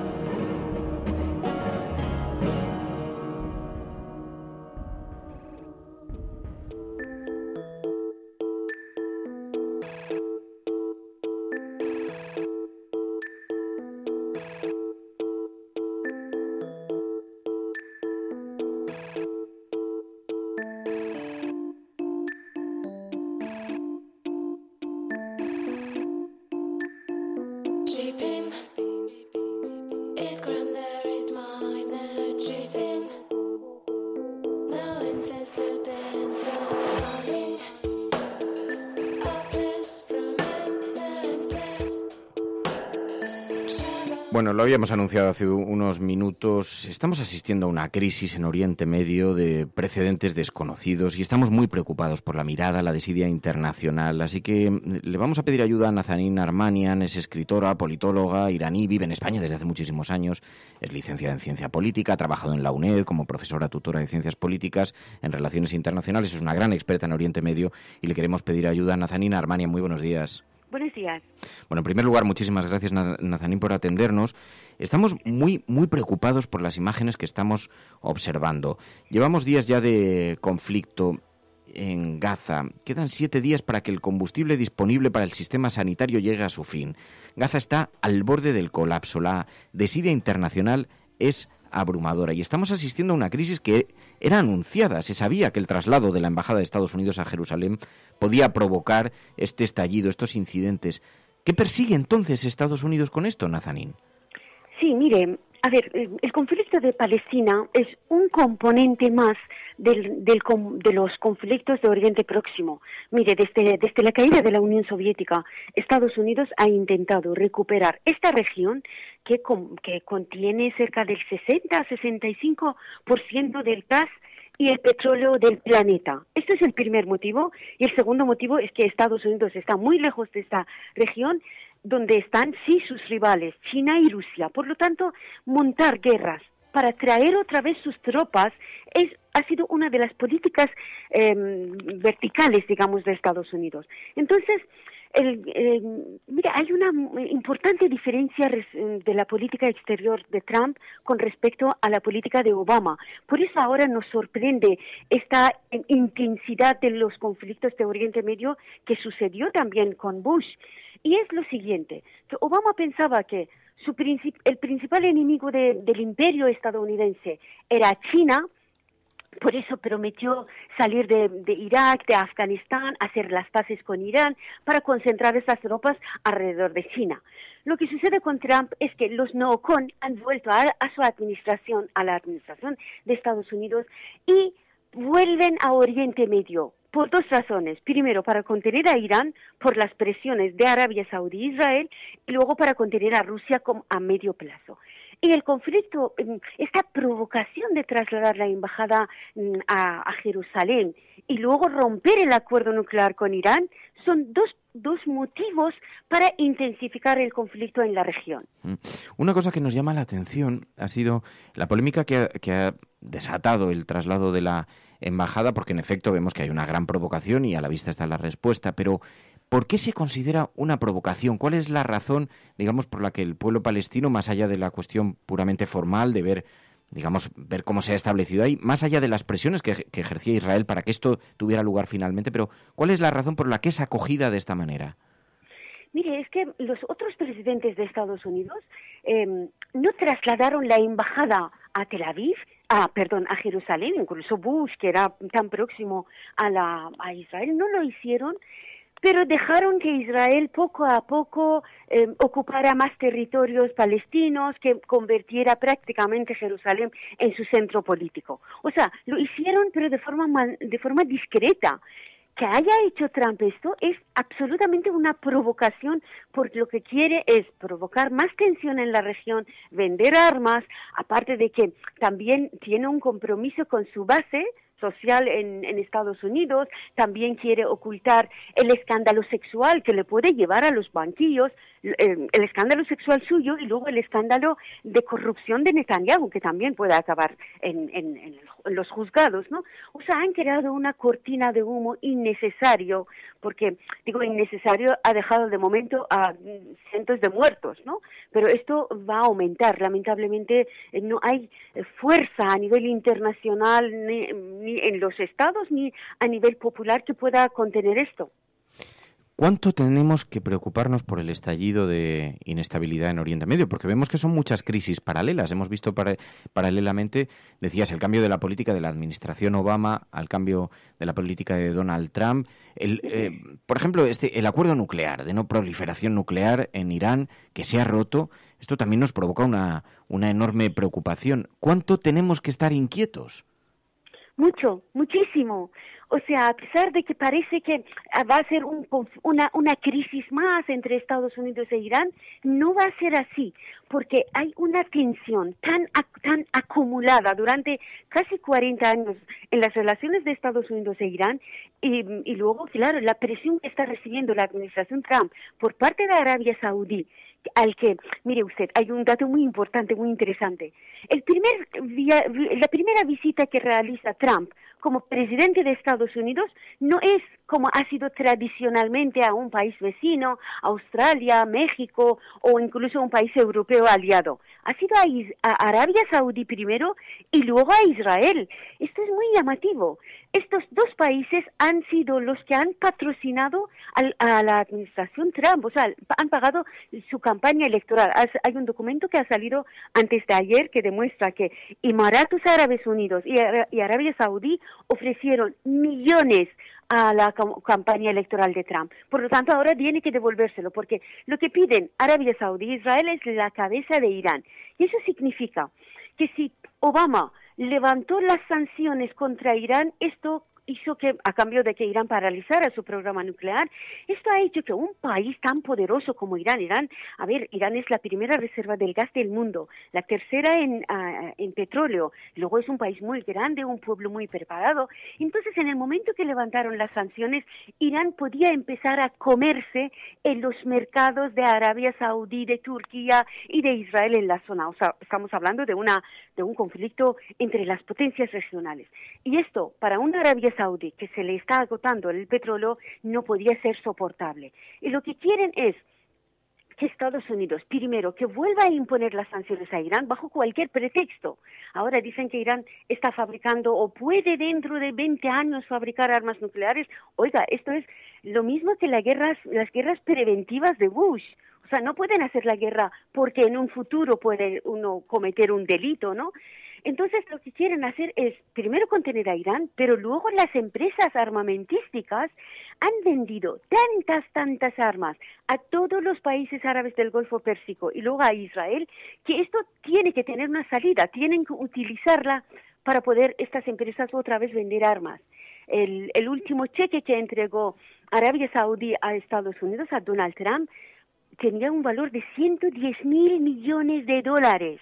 Bueno, lo habíamos anunciado hace unos minutos. Estamos asistiendo a una crisis en Oriente Medio de precedentes desconocidos y estamos muy preocupados por la mirada, la desidia internacional. Así que le vamos a pedir ayuda a Nazanin Armanian. Es escritora, politóloga, iraní, vive en España desde hace muchísimos años. Es licenciada en Ciencia Política, ha trabajado en la UNED como profesora tutora de Ciencias Políticas en Relaciones Internacionales. Es una gran experta en Oriente Medio y le queremos pedir ayuda a Nazanin Armanian. Muy buenos días. Buenos días. Bueno, en primer lugar, muchísimas gracias, Nazanin, por atendernos. Estamos muy preocupados por las imágenes que estamos observando. Llevamos días ya de conflicto en Gaza. Quedan 7 días para que el combustible disponible para el sistema sanitario llegue a su fin. Gaza está al borde del colapso. La desidia internacional es abrumadora y estamos asistiendo a una crisis que era anunciada. Se sabía que el traslado de la Embajada de Estados Unidos a Jerusalén podía provocar este estallido, estos incidentes. ¿Qué persigue entonces Estados Unidos con esto, Nazanin? Sí, mire, a ver, el conflicto de Palestina es un componente más de los conflictos de Oriente Próximo. Mire, desde la caída de la Unión Soviética, Estados Unidos ha intentado recuperar esta región que contiene cerca del 60-65% del gas y el petróleo del planeta. Este es el primer motivo. Y el segundo motivo es que Estados Unidos está muy lejos de esta región, donde están sí sus rivales, China y Rusia. Por lo tanto, montar guerras para traer otra vez sus tropas ha sido una de las políticas verticales, digamos, de Estados Unidos. Entonces, mira, hay una importante diferencia de la política exterior de Trump con respecto a la política de Obama. Por eso ahora nos sorprende esta intensidad de los conflictos de Oriente Medio que sucedió también con Bush. Y es lo siguiente, que Obama pensaba que el principal enemigo del imperio estadounidense era China. Por eso prometió salir de Irak, de Afganistán, hacer las paces con Irán para concentrar esas tropas alrededor de China. Lo que sucede con Trump es que los neocon han vuelto a su administración, a la administración de Estados Unidos, y vuelven a Oriente Medio por dos razones. Primero, para contener a Irán por las presiones de Arabia Saudí e Israel, y luego para contener a Rusia a medio plazo. Y el conflicto, esta provocación de trasladar la embajada a Jerusalén y luego romper el acuerdo nuclear con Irán, son dos motivos para intensificar el conflicto en la región. Una cosa que nos llama la atención ha sido la polémica que ha desatado el traslado de la embajada, porque en efecto vemos que hay una gran provocación y a la vista está la respuesta, pero ¿por qué se considera una provocación? ¿Cuál es la razón, digamos, por la que el pueblo palestino, más allá de la cuestión puramente formal de ver cómo se ha establecido ahí, más allá de las presiones que ejercía Israel para que esto tuviera lugar finalmente, pero cuál es la razón por la que es acogida de esta manera? Mire, es que los otros presidentes de Estados Unidos no trasladaron la embajada a Tel Aviv, a Jerusalén, incluso Bush, que era tan próximo a Israel, no lo hicieron, pero dejaron que Israel poco a poco ocupara más territorios palestinos, que convirtiera prácticamente Jerusalén en su centro político. O sea, lo hicieron, pero de forma discreta. Que haya hecho Trump esto es absolutamente una provocación, porque lo que quiere es provocar más tensión en la región, vender armas, aparte de que también tiene un compromiso con su base social en Estados Unidos, también quiere ocultar el escándalo sexual que le puede llevar a los banquillos, el escándalo sexual suyo y luego el escándalo de corrupción de Netanyahu, que también puede acabar en los juzgados, ¿no? O sea, han creado una cortina de humo innecesario, porque, digo innecesario, ha dejado de momento a cientos de muertos, ¿no? Pero esto va a aumentar. Lamentablemente no hay fuerza a nivel internacional ni en los estados ni a nivel popular que pueda contener esto. ¿Cuánto tenemos que preocuparnos por el estallido de inestabilidad en Oriente Medio? Porque vemos que son muchas crisis paralelas. Hemos visto paralelamente, decías, el cambio de la política de la administración Obama al cambio de la política de Donald Trump. Por ejemplo, el acuerdo nuclear, de no proliferación nuclear en Irán, que se ha roto. Esto también nos provoca una enorme preocupación. ¿Cuánto tenemos que estar inquietos? Mucho, muchísimo. O sea, a pesar de que parece que va a ser una crisis más entre Estados Unidos e Irán, no va a ser así, porque hay una tensión tan acumulada durante casi 40 años en las relaciones de Estados Unidos e Irán, y luego, claro, la presión que está recibiendo la administración Trump por parte de Arabia Saudí, al que, mire usted, hay un dato muy importante, muy interesante. La primera visita que realiza Trump como presidente de Estados Unidos no es como ha sido tradicionalmente a un país vecino, Australia, México o incluso un país europeo aliado. Ha sido a Arabia Saudí primero y luego a Israel. Esto es muy llamativo. Estos dos países han sido los que han patrocinado a la administración Trump, o sea, han pagado su campaña electoral. Hay un documento que ha salido antes de ayer que demuestra que Emiratos Árabes Unidos y Arabia Saudí ofrecieron millones a la campaña electoral de Trump. Por lo tanto, ahora tiene que devolvérselo, porque lo que piden Arabia Saudí e Israel es la cabeza de Irán. Y eso significa que si Obama levantó las sanciones contra Irán, esto hizo que, a cambio de que Irán paralizara su programa nuclear, esto ha hecho que un país tan poderoso como Irán es la primera reserva del gas del mundo, la tercera en petróleo, luego es un país muy grande, un pueblo muy preparado. Entonces, en el momento que levantaron las sanciones, Irán podía empezar a comerse en los mercados de Arabia Saudí, de Turquía y de Israel en la zona. O sea, estamos hablando de un conflicto entre las potencias regionales. Y esto, para una Arabia Saudí que se le está agotando el petróleo, no podía ser soportable. Y lo que quieren es que Estados Unidos, primero, que vuelva a imponer las sanciones a Irán bajo cualquier pretexto. Ahora dicen que Irán está fabricando o puede dentro de 20 años fabricar armas nucleares. Oiga, esto es lo mismo que las guerras preventivas de Bush. O sea, no pueden hacer la guerra porque en un futuro puede uno cometer un delito, ¿no? Entonces, lo que quieren hacer es, primero, contener a Irán, pero luego las empresas armamentísticas han vendido tantas armas a todos los países árabes del Golfo Pérsico y luego a Israel, que esto tiene que tener una salida, tienen que utilizarla para poder estas empresas otra vez vender armas. El último cheque que entregó Arabia Saudí a Estados Unidos, a Donald Trump, tenía un valor de $110.000 millones.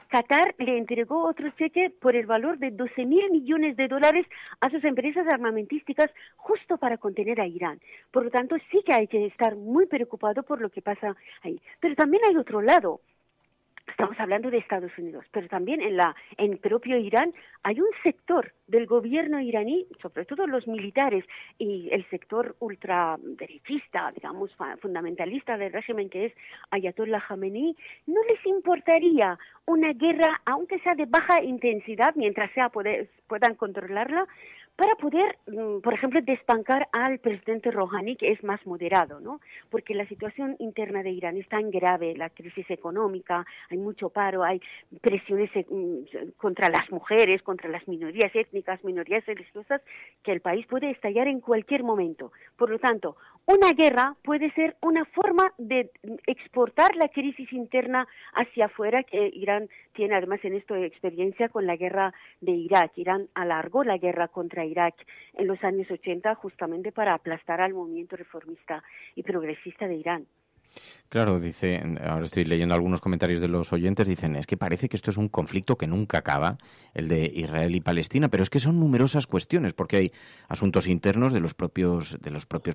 Qatar le entregó otro cheque por el valor de $12.000 millones a sus empresas armamentísticas justo para contener a Irán. Por lo tanto, sí que hay que estar muy preocupado por lo que pasa ahí. Pero también hay otro lado. Estamos hablando de Estados Unidos, pero también en propio Irán hay un sector del gobierno iraní, sobre todo los militares y el sector ultraderechista, digamos, fundamentalista del régimen que es Ayatollah Khamenei, no les importaría una guerra, aunque sea de baja intensidad, mientras puedan controlarla, para poder, por ejemplo, desbancar al presidente Rouhani, que es más moderado, ¿no? Porque la situación interna de Irán es tan grave, la crisis económica, hay mucho paro, hay presiones contra las mujeres, contra las minorías étnicas, minorías religiosas, que el país puede estallar en cualquier momento. Por lo tanto, una guerra puede ser una forma de exportar la crisis interna hacia afuera, que Irán tiene además en esto experiencia con la guerra de Irak. Irán alargó la guerra contra Irak en los años 80 justamente para aplastar al movimiento reformista y progresista de Irán. Claro, dice, ahora estoy leyendo algunos comentarios de los oyentes, dicen, es que parece que esto es un conflicto que nunca acaba, el de Israel y Palestina, pero es que son numerosas cuestiones, porque hay asuntos internos de los propios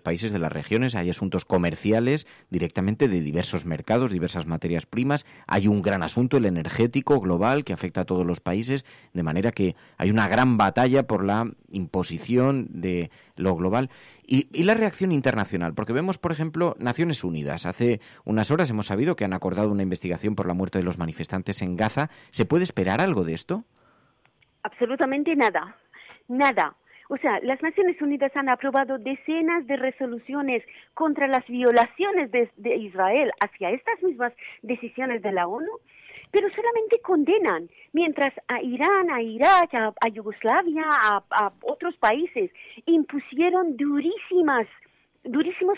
países, de las regiones, hay asuntos comerciales directamente de diversos mercados, diversas materias primas, hay un gran asunto, el energético global, que afecta a todos los países, de manera que hay una gran batalla por la imposición de lo global. Y la reacción internacional, porque vemos, por ejemplo, Naciones Unidas. Hace unas horas hemos sabido que han acordado una investigación por la muerte de los manifestantes en Gaza. ¿Se puede esperar algo de esto? Absolutamente nada. Nada. O sea, las Naciones Unidas han aprobado decenas de resoluciones contra las violaciones de Israel hacia estas mismas decisiones de la ONU, pero solamente condenan, mientras a Irán, a Irak, a Yugoslavia, a otros países impusieron durísimos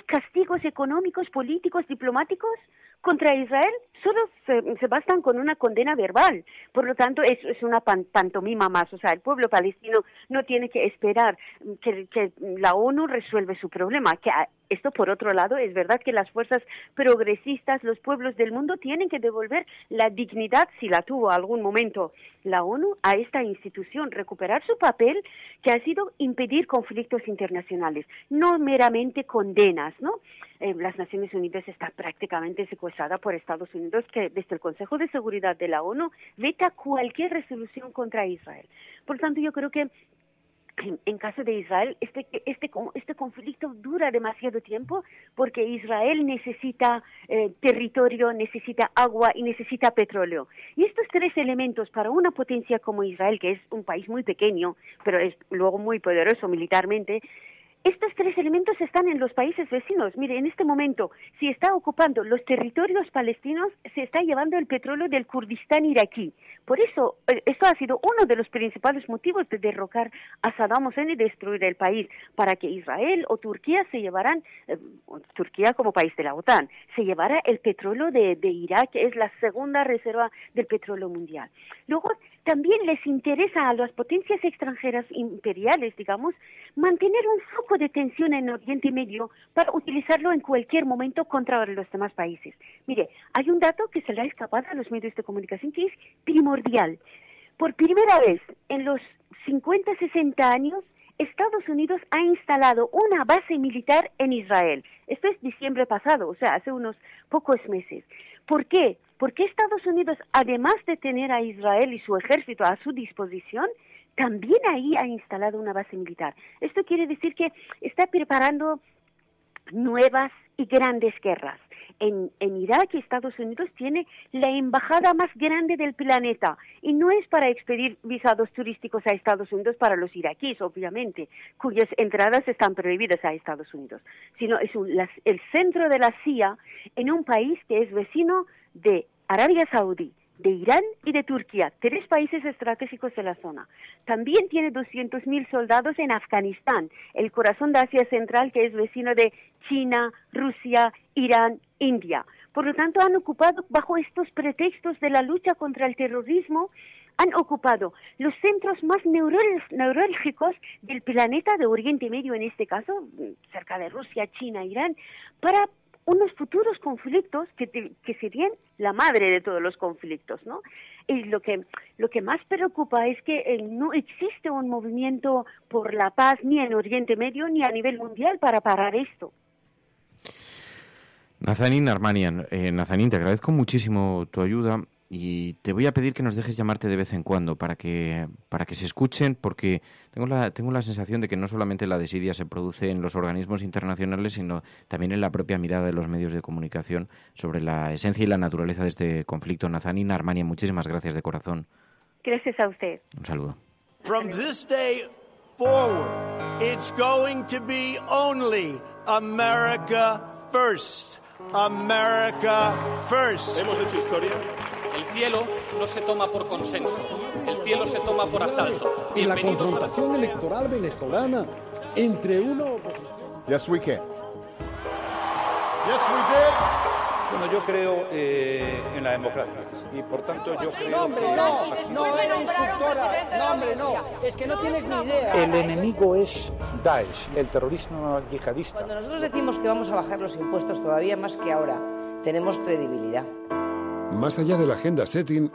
castigos económicos, políticos, diplomáticos contra Israel, solo se bastan con una condena verbal. Por lo tanto, es una pantomima más. O sea, el pueblo palestino no tiene que esperar que la ONU resuelva su problema. Que esto, por otro lado, es verdad que las fuerzas progresistas, los pueblos del mundo, tienen que devolver la dignidad, si la tuvo algún momento la ONU, a esta institución, recuperar su papel, que ha sido impedir conflictos internacionales, no meramente condenas, ¿no? Las Naciones Unidas está prácticamente secuestrada por Estados Unidos, que desde el Consejo de Seguridad de la ONU veta cualquier resolución contra Israel. Por tanto, yo creo que en caso de Israel, este conflicto dura demasiado tiempo porque Israel necesita territorio, necesita agua y necesita petróleo. Y estos tres elementos para una potencia como Israel, que es un país muy pequeño, pero es luego muy poderoso militarmente, estos tres elementos están en los países vecinos. Mire, en este momento, si está ocupando los territorios palestinos, se está llevando el petróleo del Kurdistán iraquí. Por eso, esto ha sido uno de los principales motivos de derrocar a Saddam Hussein y destruir el país, para que Israel o Turquía se llevaran, Turquía como país de la OTAN, se llevara el petróleo de Irak, que es la segunda reserva del petróleo mundial. Luego, también les interesa a las potencias extranjeras imperiales, digamos, mantener un foco de tensión en Oriente Medio para utilizarlo en cualquier momento contra los demás países. Mire, hay un dato que se le ha escapado a los medios de comunicación que es primordial. Por primera vez en los 50, 60 años, Estados Unidos ha instalado una base militar en Israel. Esto es diciembre pasado, o sea, hace unos pocos meses. ¿Por qué? Porque Estados Unidos, además de tener a Israel y su ejército a su disposición, también ahí ha instalado una base militar. Esto quiere decir que está preparando nuevas y grandes guerras. En Irak, Estados Unidos tiene la embajada más grande del planeta y no es para expedir visados turísticos a Estados Unidos para los iraquíes, obviamente, cuyas entradas están prohibidas a Estados Unidos, sino es el centro de la CIA en un país que es vecino de Arabia Saudí, de Irán y de Turquía, 3 países estratégicos de la zona. También tiene 200.000 soldados en Afganistán, el corazón de Asia Central, que es vecino de China, Rusia, Irán, India. Por lo tanto, han ocupado, bajo estos pretextos de la lucha contra el terrorismo, han ocupado los centros más neurálgicos del planeta de Oriente Medio, en este caso, cerca de Rusia, China, Irán, para unos futuros conflictos que serían la madre de todos los conflictos, ¿no? Y lo que más preocupa es que no existe un movimiento por la paz ni en Oriente Medio ni a nivel mundial para parar esto. Nazanin Armanian, Nazanin, te agradezco muchísimo tu ayuda y te voy a pedir que nos dejes llamarte de vez en cuando para que se escuchen, porque tengo la sensación de que no solamente la desidia se produce en los organismos internacionales, sino también en la propia mirada de los medios de comunicación sobre la esencia y la naturaleza de este conflicto. Nazanin Armanian, muchísimas gracias de corazón. Gracias a usted. Un saludo. From this day forward, it's going to be only America first. America first. Hemos hecho historia. El cielo no se toma por consenso, el cielo se toma por asalto. En la confrontación electoral venezolana entre uno... Yes, we can. Yes, we did. Bueno, yo creo en la democracia y por tanto yo creo no, hombre, no era instructora, no, hombre, no, es que no tienes ni idea. El enemigo es Daesh, el terrorismo yihadista. Cuando nosotros decimos que vamos a bajar los impuestos todavía más que ahora, tenemos credibilidad. Más allá de la agenda setting,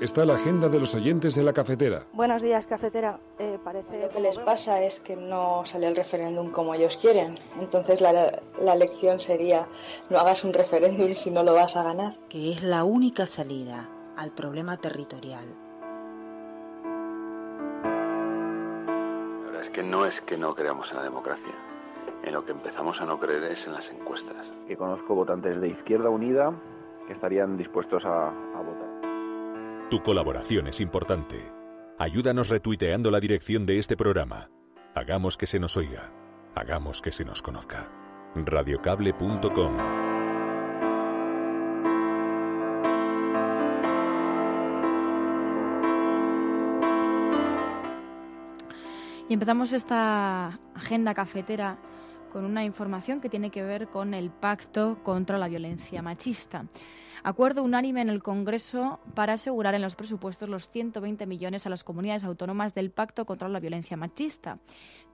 está la agenda de los oyentes de la cafetera. Buenos días, cafetera. Parece lo que les pasa es que no sale el referéndum como ellos quieren. Entonces la lección sería: no hagas un referéndum si no lo vas a ganar. Que es la única salida al problema territorial. La verdad es que no creamos en la democracia. En lo que empezamos a no creer es en las encuestas. Que conozco votantes de Izquierda Unida que estarían dispuestos a votar. Tu colaboración es importante. Ayúdanos retuiteando la dirección de este programa. Hagamos que se nos oiga. Hagamos que se nos conozca. Radiocable.com. Y empezamos esta agenda cafetera con una información que tiene que ver con el Pacto contra la Violencia Machista. Acuerdo unánime en el Congreso para asegurar en los presupuestos los 120 millones a las comunidades autónomas del Pacto contra la Violencia Machista.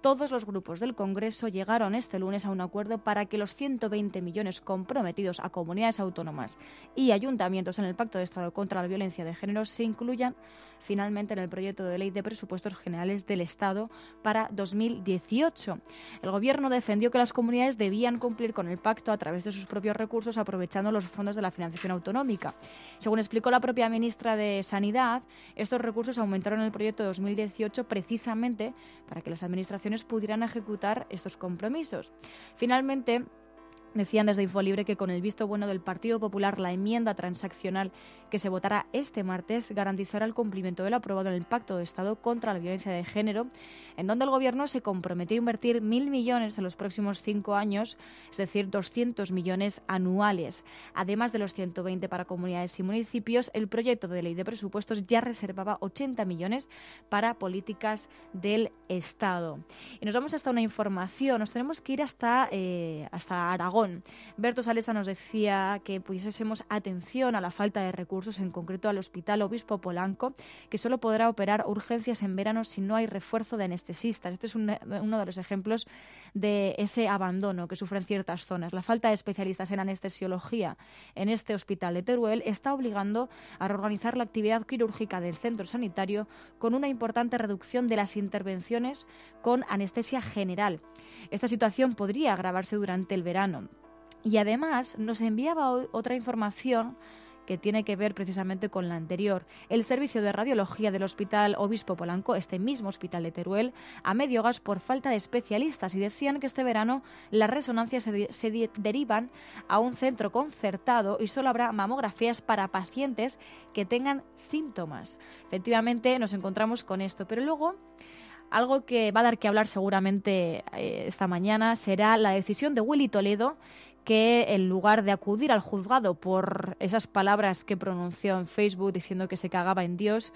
Todos los grupos del Congreso llegaron este lunes a un acuerdo para que los 120 millones comprometidos a comunidades autónomas y ayuntamientos en el Pacto de Estado contra la Violencia de Género se incluyan finalmente en el proyecto de ley de presupuestos generales del Estado para 2018. El Gobierno defendió que las comunidades debían cumplir con el pacto a través de sus propios recursos, aprovechando los fondos de la financiación autonómica. Según explicó la propia ministra de Sanidad, estos recursos aumentaron en el proyecto de 2018 precisamente para que las administraciones pudieran ejecutar estos compromisos. Finalmente, Decían desde Infolibre que con el visto bueno del Partido Popular, la enmienda transaccional que se votará este martes garantizará el cumplimiento de lo aprobado en el Pacto de Estado contra la Violencia de Género, en donde el Gobierno se comprometió a invertir 1.000 millones en los próximos 5 años, es decir, 200 millones anuales. Además de los 120 para comunidades y municipios, el proyecto de ley de presupuestos ya reservaba 80 millones para políticas del Estado. Y nos vamos hasta una información, nos tenemos que ir hasta Aragón. Berto Salesa nos decía que pusiésemos atención a la falta de recursos, en concreto al Hospital Obispo Polanco, que solo podrá operar urgencias en verano si no hay refuerzo de anestesistas. Este es uno de los ejemplos de ese abandono que sufren ciertas zonas. La falta de especialistas en anestesiología en este hospital de Teruel está obligando a reorganizar la actividad quirúrgica del centro sanitario con una importante reducción de las intervenciones con anestesia general. Esta situación podría agravarse durante el verano. Y además nos enviaba hoy otra información que tiene que ver precisamente con la anterior. El servicio de radiología del Hospital Obispo Polanco, este mismo hospital de Teruel, a medio gas por falta de especialistas, y decían que este verano las resonancias se derivan a un centro concertado y solo habrá mamografías para pacientes que tengan síntomas. Efectivamente nos encontramos con esto, pero luego algo que va a dar que hablar seguramente esta mañana será la decisión de Willy Toledo, que en lugar de acudir al juzgado por esas palabras que pronunció en Facebook diciendo que se cagaba en Dios,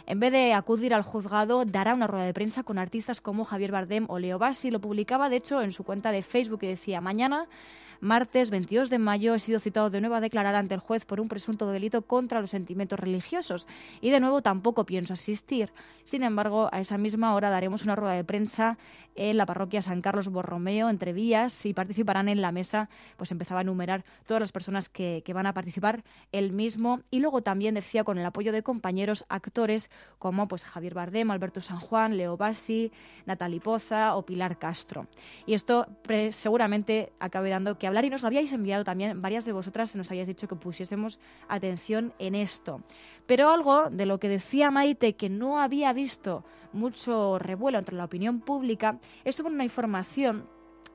en vez de acudir al juzgado dará una rueda de prensa con artistas como Javier Bardem o Leo Bassi. Lo publicaba de hecho en su cuenta de Facebook y decía: mañana, martes 22 de mayo, he sido citado de nuevo a declarar ante el juez por un presunto delito contra los sentimientos religiosos y de nuevo tampoco pienso asistir. Sin embargo, a esa misma hora daremos una rueda de prensa en la parroquia San Carlos Borromeo, entre Vías, y participarán en la mesa. Pues empezaba a enumerar todas las personas que van a participar él mismo, y luego también decía con el apoyo de compañeros actores como pues Javier Bardem, Alberto San Juan, Leo Bassi, Natalie Poza o Pilar Castro. Y esto seguramente acabe dando que hablar, y nos lo habíais enviado también varias de vosotras, nos habíais dicho que pusiésemos atención en esto. Pero algo de lo que decía Maite, que no había visto mucho revuelo entre la opinión pública, es sobre una información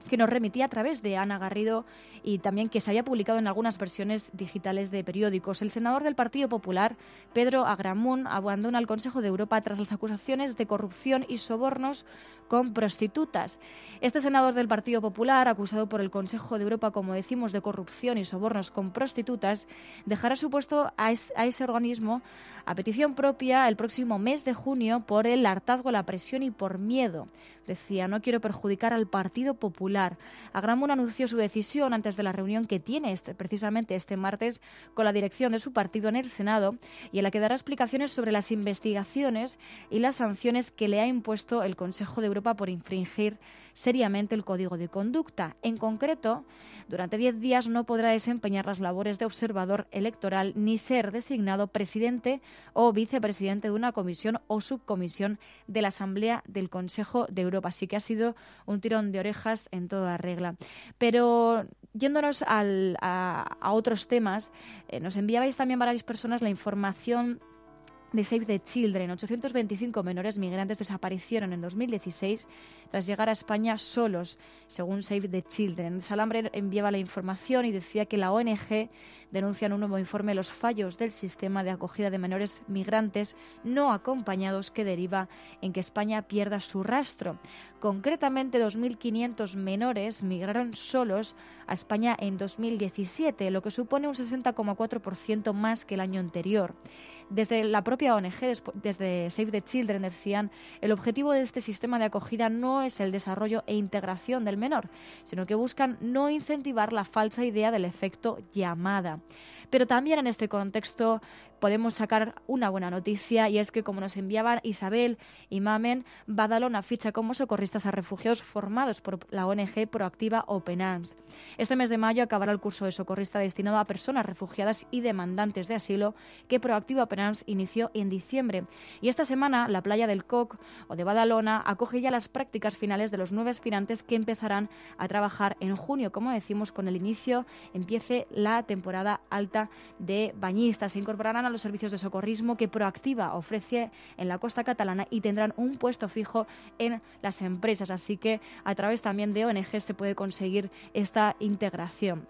que nos remitía a través de Ana Garrido y también que se había publicado en algunas versiones digitales de periódicos. El senador del Partido Popular, Pedro Agramunt, abandona el Consejo de Europa tras las acusaciones de corrupción y sobornos con prostitutas. Este senador del Partido Popular, acusado por el Consejo de Europa, como decimos, de corrupción y sobornos con prostitutas, dejará su puesto a ese organismo a petición propia el próximo mes de junio por el hartazgo, la presión y por miedo. Decía: no quiero perjudicar al Partido Popular. Agramunt anunció su decisión antes de la reunión que tiene precisamente este martes con la dirección de su partido en el Senado, y en la que dará explicaciones sobre las investigaciones y las sanciones que le ha impuesto el Consejo de Europa por infringir seriamente el Código de Conducta. En concreto, durante 10 días no podrá desempeñar las labores de observador electoral ni ser designado presidente o vicepresidente de una comisión o subcomisión de la Asamblea del Consejo de Europa. Así que ha sido un tirón de orejas en toda regla. Pero yéndonos a otros temas, nos enviabais también varias personas la información de Save the Children. 825 menores migrantes desaparecieron en 2016 tras llegar a España solos, según Save the Children. Salambre enviaba la información y decía que la ONG denuncia en un nuevo informe los fallos del sistema de acogida de menores migrantes no acompañados, que deriva en que España pierda su rastro. Concretamente, 2.500 menores migraron solos a España en 2017, lo que supone un 60,4% más que el año anterior. Desde la propia ONG, desde Save the Children, decían: el objetivo de este sistema de acogida no es el desarrollo e integración del menor, sino que buscan no incentivar la falsa idea del efecto llamada. Pero también en este contexto podemos sacar una buena noticia, y es que, como nos enviaban Isabel y Mamen, Badalona ficha como socorristas a refugiados formados por la ONG Proactiva Open Arms. Este mes de mayo acabará el curso de socorrista destinado a personas refugiadas y demandantes de asilo que Proactiva Open Arms inició en diciembre. Y esta semana la playa del Coc o de Badalona acoge ya las prácticas finales de los 9 aspirantes que empezarán a trabajar en junio. Como decimos, con el inicio empiece la temporada alta flota de bañistas. Se incorporarán a los servicios de socorrismo que Proactiva ofrece en la costa catalana y tendrán un puesto fijo en las empresas. Así que a través también de ONG se puede conseguir esta integración.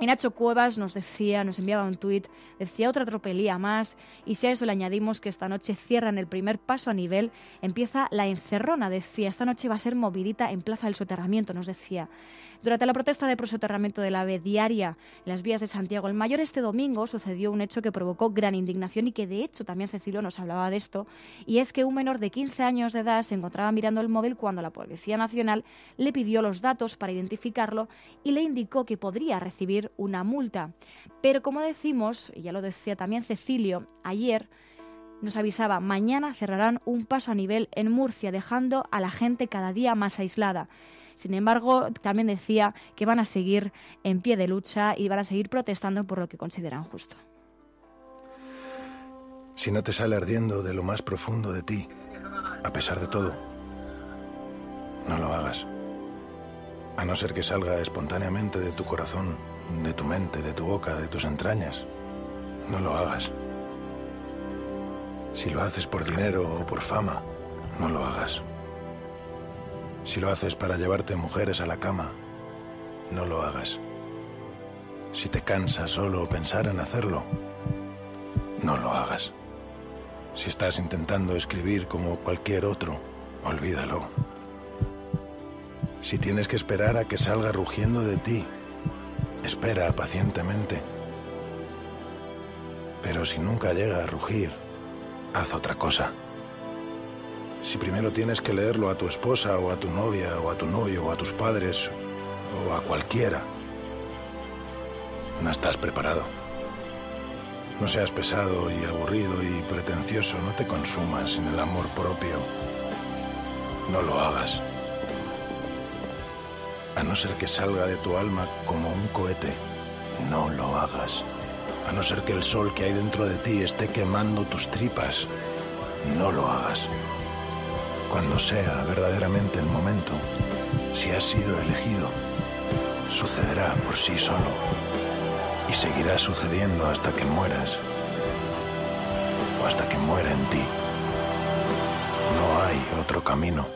Y Nacho Cuevas nos enviaba un tuit, decía otra tropelía más, y si a eso le añadimos que esta noche cierran el primer paso a nivel, empieza la encerrona, decía, esta noche va a ser movidita en Plaza del Soterramiento, nos decía. Durante la protesta de prosoterramiento del AVE diaria en las vías de Santiago el Mayor este domingo sucedió un hecho que provocó gran indignación y que de hecho también Cecilio nos hablaba de esto, y es que un menor de 15 años de edad se encontraba mirando el móvil cuando la Policía Nacional le pidió los datos para identificarlo y le indicó que podría recibir una multa. Pero como decimos, y ya lo decía también Cecilio, ayer nos avisaba, mañana cerrarán un paso a nivel en Murcia, dejando a la gente cada día más aislada. Sin embargo, también decía que van a seguir en pie de lucha y van a seguir protestando por lo que consideran justo. Si no te sale ardiendo de lo más profundo de ti, a pesar de todo, no lo hagas. A no ser que salga espontáneamente de tu corazón, de tu mente, de tu boca, de tus entrañas, no lo hagas. Si lo haces por dinero o por fama, no lo hagas. Si lo haces para llevarte mujeres a la cama, no lo hagas. Si te cansa solo pensar en hacerlo, no lo hagas. Si estás intentando escribir como cualquier otro, olvídalo. Si tienes que esperar a que salga rugiendo de ti, espera pacientemente. Pero si nunca llega a rugir, haz otra cosa. Si primero tienes que leerlo a tu esposa o a tu novia o a tu novio o a tus padres o a cualquiera, no estás preparado. No seas pesado y aburrido y pretencioso, no te consumas en el amor propio. No lo hagas. A no ser que salga de tu alma como un cohete, no lo hagas. A no ser que el sol que hay dentro de ti esté quemando tus tripas, no lo hagas. Cuando sea verdaderamente el momento, si has sido elegido, sucederá por sí solo y seguirá sucediendo hasta que mueras o hasta que muera en ti. No hay otro camino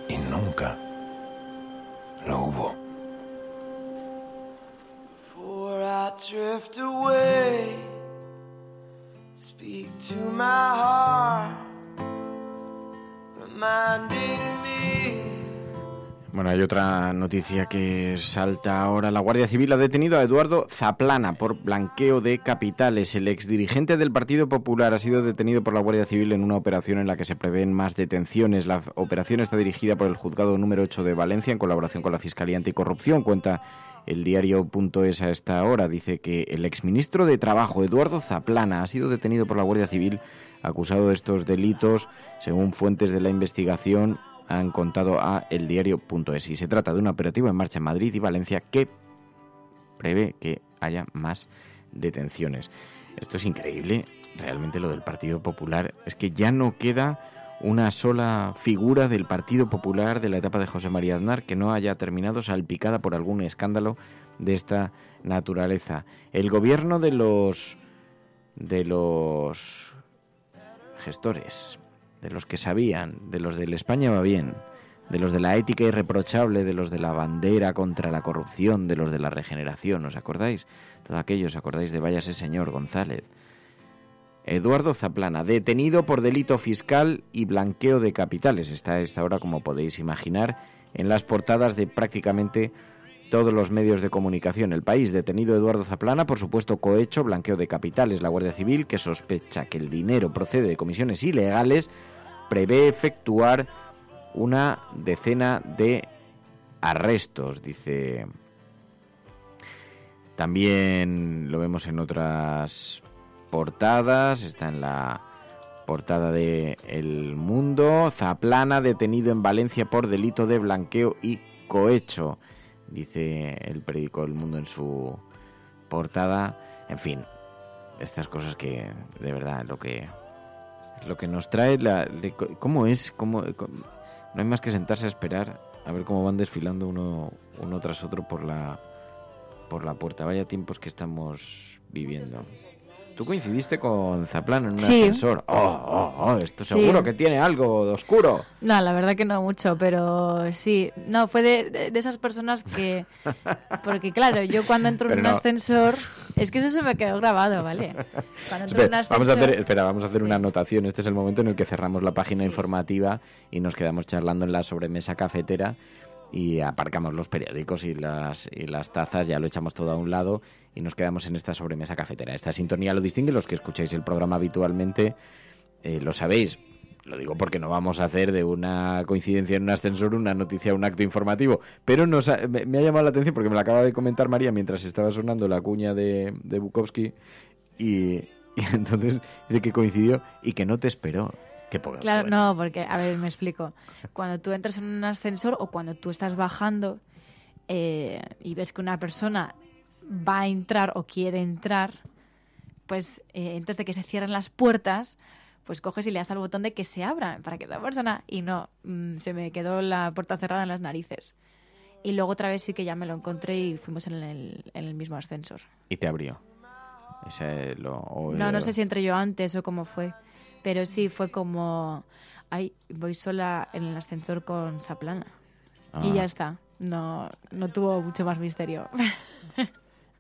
y nunca lo hubo. Before I drift away, speak to my heart. Bueno, hay otra noticia que salta ahora. La Guardia Civil ha detenido a Eduardo Zaplana por blanqueo de capitales. El exdirigente del Partido Popular ha sido detenido por la Guardia Civil en una operación en la que se prevén más detenciones. La operación está dirigida por el Juzgado número 8 de Valencia en colaboración con la Fiscalía Anticorrupción. Cuenta el diario.es a esta hora. Dice que el exministro de Trabajo, Eduardo Zaplana, ha sido detenido por la Guardia Civil acusado de estos delitos, según fuentes de la investigación han contado a eldiario.es. Y se trata de un operativo en marcha en Madrid y Valencia que prevé que haya más detenciones. Esto es increíble, realmente lo del Partido Popular. Es que ya no queda una sola figura del Partido Popular de la etapa de José María Aznar que no haya terminado salpicada por algún escándalo de esta naturaleza. El gobierno de los gestores, de los que sabían, de los del España va bien, de los de la ética irreprochable, de los de la bandera contra la corrupción, de los de la regeneración, ¿os acordáis? Todo aquello, ¿os acordáis de Váyase señor González? Eduardo Zaplana, detenido por delito fiscal y blanqueo de capitales. Está a esta hora, como podéis imaginar, en las portadas de prácticamente todos los medios de comunicación. El País, detenido Eduardo Zaplana por supuesto cohecho, blanqueo de capitales. La Guardia Civil, que sospecha que el dinero procede de comisiones ilegales, prevé efectuar una decena de arrestos, dice. También lo vemos en otras portadas, está en la portada de El Mundo. Zaplana detenido en Valencia por delito de blanqueo y cohecho, dice el periódico El Mundo en su portada. En fin, estas cosas que de verdad lo que nos trae cómo es, no hay más que sentarse a esperar a ver cómo van desfilando uno tras otro por la por la puerta. Vaya tiempos que estamos viviendo. Tú coincidiste con Zaplana en un ascensor. Esto seguro que tiene algo de oscuro. No, la verdad que no mucho, pero sí. No, fue de esas personas que... Porque claro, yo cuando entro en un ascensor... Es que eso se me quedó grabado, ¿vale? Cuando entro en un ascensor... Vamos a hacer una anotación. Este es el momento en el que cerramos la página informativa y nos quedamos charlando en la sobremesa cafetera y aparcamos los periódicos y las tazas, ya lo echamos todo a un lado y nos quedamos en esta sobremesa cafetera. Esta sintonía lo distingue, los que escucháis el programa habitualmente lo sabéis. Lo digo porque no vamos a hacer de una coincidencia en un ascensor una noticia, un acto informativo. Pero me ha llamado la atención porque me la acaba de comentar María mientras estaba sonando la cuña de Bukowski y entonces dice que coincidió y que no te esperó. Claro, no, porque, a ver, me explico. Cuando tú entras en un ascensor o cuando tú estás bajando y ves que una persona va a entrar o quiere entrar, pues antes de que se cierren las puertas, pues coges y le das al botón de que se abran para que esa persona... Y no, se me quedó la puerta cerrada en las narices. Y luego otra vez sí que ya me lo encontré y fuimos en el mismo ascensor. ¿Y te abrió? No sé si entré yo antes o cómo fue. Pero sí, fue como... Ay, voy sola en el ascensor con Zaplana. Y ya está. No tuvo mucho más misterio.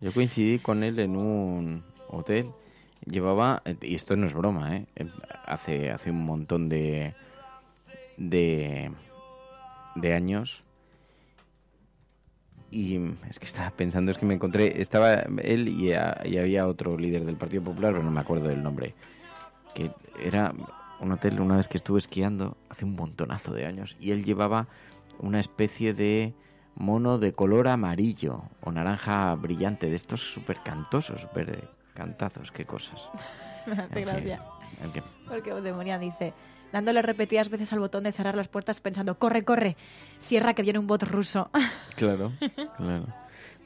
Yo coincidí con él en un hotel. Llevaba... Y esto no es broma, hace un montón de años. Y es que estaba pensando, es que me encontré... Estaba él y había otro líder del Partido Popular, pero no me acuerdo del nombre. Que era un hotel una vez que estuve esquiando hace un montonazo de años y él llevaba una especie de mono de color amarillo o naranja brillante, de estos súper cantosos, súper cantazos, qué cosas. Me hace gracia. ¿El qué? Porque Demonia dice, dándole repetidas veces al botón de cerrar las puertas pensando, corre, corre, cierra que viene un bot ruso. Claro.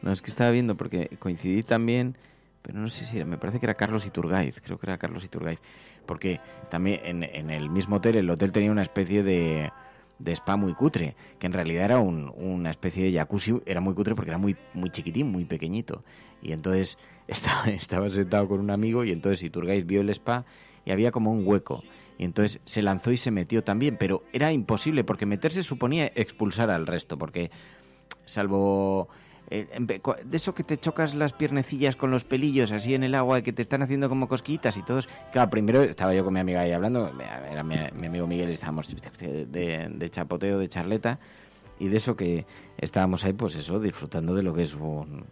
No, es que estaba viendo porque coincidí también... Pero no sé si me parece que era Carlos Iturgaiz, creo que era Carlos Iturgaiz, porque también en el mismo hotel, el hotel tenía una especie de spa muy cutre, que en realidad era una especie de jacuzzi, era muy cutre porque era muy, muy chiquitín, muy pequeñito, y entonces estaba sentado con un amigo y entonces Iturgaiz vio el spa y había como un hueco, y entonces se lanzó y se metió también, pero era imposible porque meterse suponía expulsar al resto, porque salvo... de eso que te chocas las piernecillas con los pelillos así en el agua y que te están haciendo como cosquillitas y todos. Claro, primero estaba yo con mi amiga ahí hablando, era mi amigo Miguel, estábamos de chapoteo, de charleta, y de eso que estábamos ahí, pues eso, disfrutando de lo que es un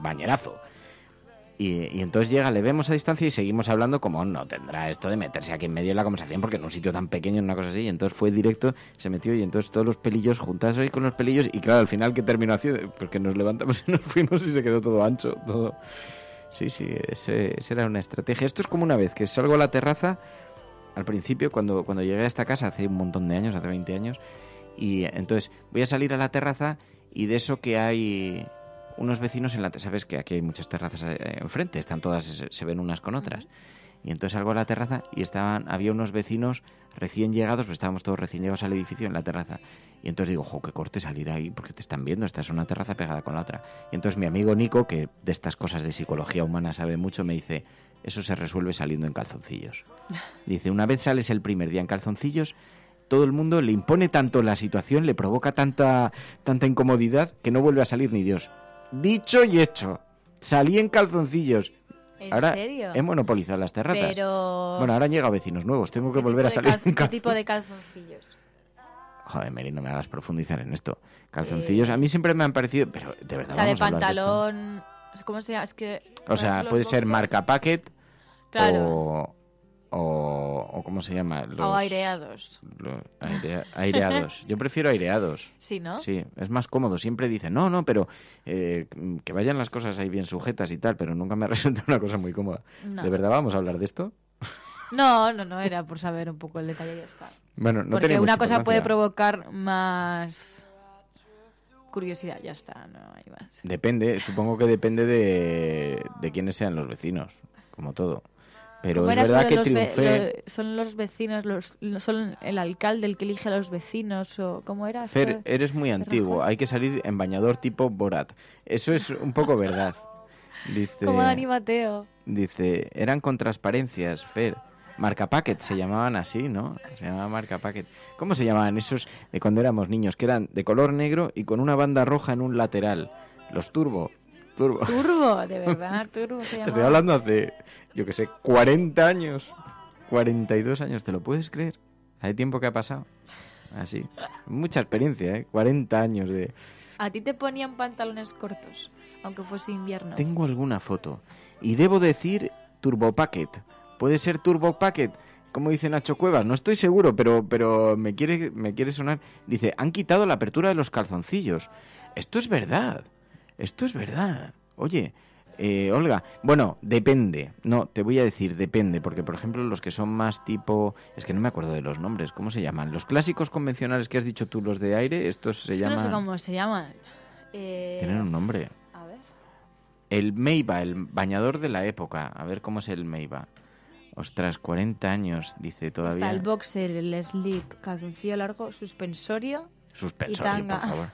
bañerazo. Y entonces llega, le vemos a distancia y seguimos hablando como no tendrá esto de meterse aquí en medio de la conversación porque en un sitio tan pequeño, en una cosa así, y entonces fue directo, se metió y entonces todos los pelillos juntados ahí con los pelillos y claro, al final ¿qué terminó haciendo? Porque nos levantamos y nos fuimos y se quedó todo ancho, todo. Sí, esa era una estrategia. Esto es como una vez que salgo a la terraza, al principio cuando llegué a esta casa hace un montón de años, hace 20 años, y entonces voy a salir a la terraza y de eso que hay... unos vecinos en la terraza, sabes que aquí hay muchas terrazas enfrente, están todas, se ven unas con otras. Y entonces salgo a la terraza y había unos vecinos recién llegados, pues estábamos todos recién llegados al edificio en la terraza. Y entonces digo, qué corte salir ahí, porque te están viendo, esta es una terraza pegada con la otra. Y entonces mi amigo Nico, que de estas cosas de psicología humana sabe mucho, me dice, eso se resuelve saliendo en calzoncillos. Dice, una vez sales el primer día en calzoncillos, todo el mundo le impone tanto la situación, le provoca tanta incomodidad, que no vuelve a salir ni Dios. Dicho y hecho, salí en calzoncillos. ¿En serio? He monopolizado las terrazas. Pero... Bueno, ahora han llegado vecinos nuevos, tengo que volver a salir en calzoncillos. ¿Qué tipo de calzoncillos? Joder, Mary, no me hagas profundizar en esto. Calzoncillos, a mí siempre me han parecido... Pero de verdad, o sea, de vamos a hablar pantalón... de ¿Cómo se llama? Es que... O sea, puede ser marca Packet, claro, o ¿cómo se llama? O aireados. Aireados. Yo prefiero aireados. Sí, ¿no? Sí, es más cómodo. Siempre dicen, no, pero que vayan las cosas ahí bien sujetas y tal, pero nunca me ha resultado una cosa muy cómoda. No. ¿De verdad vamos a hablar de esto? No, era por saber un poco el detalle y ya está. Bueno, no porque tenemos una cosa importancia. puede provocar más curiosidad, ya está, no hay más. Depende, supongo que depende de quiénes sean los vecinos, como todo. Pero es verdad que triunfé. Son los vecinos, son el alcalde el que elige a los vecinos, o ¿cómo era? Fer, eres muy antiguo, hay que salir en bañador tipo Borat. Eso es un poco verdad. Dice, como Dani Mateo. Dice, eran con transparencias, Fer. Marca Packet se llamaban así, ¿no? Se llamaba Marca Packet. ¿Cómo se llamaban esos de cuando éramos niños? Que eran de color negro y con una banda roja en un lateral. Los Turbo, de verdad, Turbo se llamaba. Te estoy hablando hace, yo que sé, 40 años. 42 años, ¿te lo puedes creer? Hace tiempo que ha pasado. Así. Mucha experiencia, ¿eh? 40 años de... ¿A ti te ponían pantalones cortos, aunque fuese invierno? Tengo alguna foto. Y debo decir Turbo Packet. ¿Puede ser Turbo Packet? Como dice Nacho Cuevas, no estoy seguro, pero me quiere sonar. Dice, han quitado la apertura de los calzoncillos. Esto es verdad. Oye, Olga, bueno, depende. No, te voy a decir, depende, porque por ejemplo los que son más tipo... Es que no me acuerdo de los nombres, ¿cómo se llaman? Los clásicos convencionales que has dicho tú, los de aire, estos se llaman... No sé cómo se llaman. Tienen un nombre. A ver. El Meiba, el bañador de la época. A ver cómo es el Meiba. Ostras, 40 años, dice todavía. Está el boxer, el slip, calzoncillo largo, suspensorio y tanga. Por favor.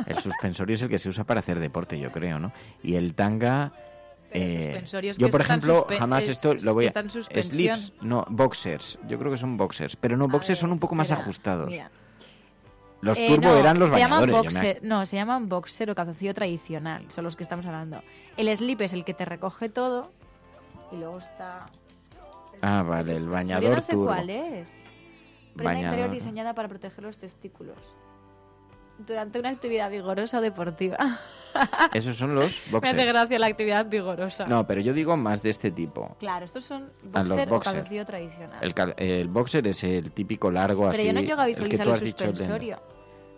El suspensorio es el que se usa para hacer deporte, yo creo, ¿no? Y el tanga... yo, por ejemplo, jamás esto lo voy a... Slips, no, boxers. Yo creo que son boxers. Pero no, boxers son un poco más ajustados. Mira. Los turbo eran los bañadores. Se llaman boxer o calzoncillo tradicional. Son los que estamos hablando. El slip es el que te recoge todo. Y luego está... Ah, vale, el bañador no sé turbo. ¿Cuál es? Prenda interior diseñada para proteger los testículos durante una actividad vigorosa o deportiva. Esos son los boxers. Me hace gracia la actividad vigorosa. No, pero yo digo más de este tipo. Claro, estos son boxer o calzoncillo tradicional. El boxer es el típico largo pero así. Pero yo no llego a visualizar el suspensorio.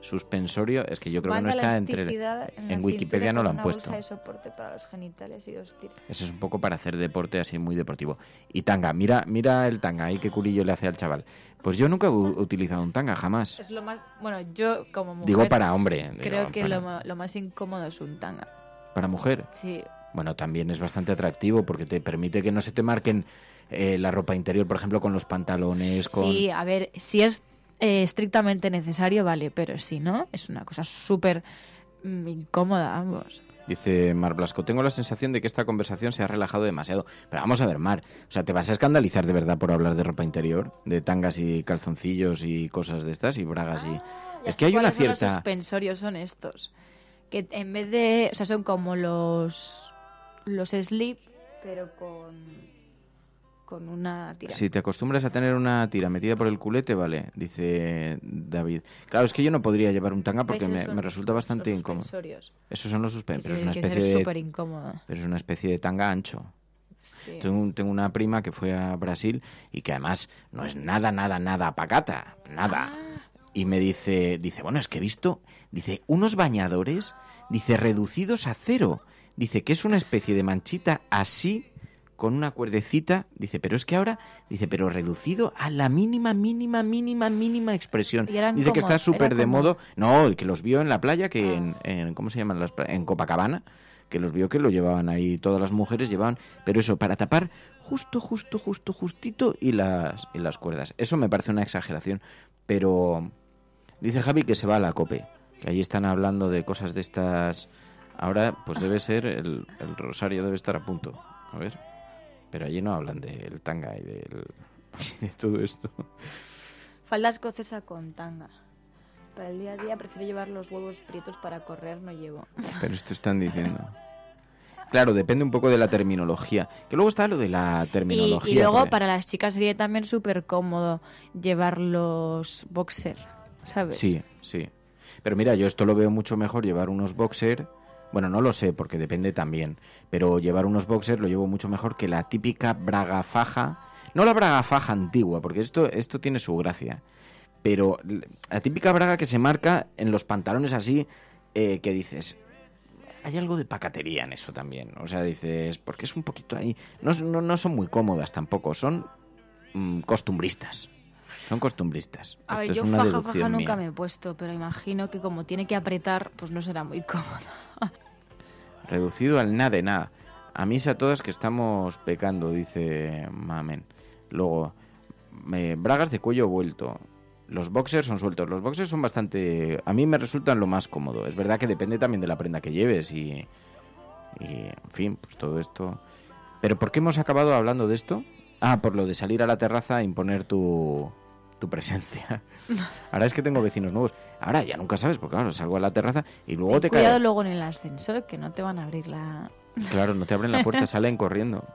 Suspensorio, es que yo creo que no está en Wikipedia no lo han puesto. Bolsa de soporte para los genitales y 2 tiras. Eso es un poco para hacer deporte así muy deportivo. Y tanga, mira el tanga, ahí qué culillo le hace al chaval. Pues yo nunca he utilizado un tanga, jamás. Es lo más, bueno, yo como mujer... Digo para hombre. Creo que lo más incómodo es un tanga. ¿Para mujer? Sí. Bueno, también es bastante atractivo porque te permite que no se te marquen la ropa interior, por ejemplo, con los pantalones, con... Sí, a ver, si es estrictamente necesario, vale, pero si no, es una cosa súper incómoda, ambos. Dice Mar Blasco, tengo la sensación de que esta conversación se ha relajado demasiado. Pero vamos a ver, Mar, o sea, ¿te vas a escandalizar de verdad por hablar de ropa interior? De tangas y calzoncillos y cosas de estas y bragas y... Es que hay una cierta... Los suspensorios son estos, que en vez de... O sea, son como los slip, pero con una tira. Si te acostumbras a tener una tira metida por el culete, vale, dice David. Claro, es que yo no podría llevar un tanga porque me resulta bastante incómodo. Esos son los suspensorios. Pero es una especie de... súper incómodo. Pero es una especie de tanga ancho. Sí. Tengo una prima que fue a Brasil y que además no es nada pacata, nada. Y me dice, bueno, es que he visto, dice, unos bañadores, dice, reducidos a 0. Dice que es una especie de manchita así, con una cuerdecita, dice, pero es que ahora, dice, pero reducido a la mínima expresión. Dice que está súper de modo. No, que los vio en la playa, que en ¿cómo se llaman las playas? En Copacabana, que los vio que lo llevaban ahí, todas las mujeres llevaban, pero eso, para tapar justito y las cuerdas. Eso me parece una exageración, pero dice Javi que se va a la COPE, que allí están hablando de cosas de estas. Ahora, pues debe ser, el Rosario debe estar a punto, a ver. Pero allí no hablan del tanga y de todo esto. Falda escocesa con tanga. Para el día a día prefiero llevar los huevos prietos, para correr no llevo. Pero esto están diciendo. Claro, depende un poco de la terminología. Que luego está lo de la terminología. Y luego para las chicas sería también súper cómodo llevar los boxer, ¿sabes? Sí. Pero mira, yo esto lo veo mucho mejor, llevar unos boxer... Bueno, no lo sé, porque depende también. Pero llevar unos boxers lo llevo mucho mejor que la típica braga faja. No la braga faja antigua, porque esto tiene su gracia. Pero la típica braga que se marca en los pantalones así, que dices... Hay algo de pacatería en eso también. O sea, dices... Porque es un poquito ahí... No son muy cómodas tampoco. Son costumbristas. Son costumbristas. A ver, yo faja nunca me he puesto, pero imagino que como tiene que apretar, pues no será muy cómoda. Reducido al nada de nada. A misa todas que estamos pecando, dice Mamen. Luego, bragas de cuello vuelto. Los boxers son sueltos. Los boxers son bastante... A mí me resultan lo más cómodo. Es verdad que depende también de la prenda que lleves y en fin, pues todo esto... ¿Pero por qué hemos acabado hablando de esto? Ah, por lo de salir a la terraza e imponer tu presencia. Ahora es que tengo vecinos nuevos. Ahora ya nunca sabes, porque claro, salgo a la terraza y luego te cae... Cuidado luego en el ascensor, que no te van a abrir la... Claro, no te abren la puerta, salen corriendo.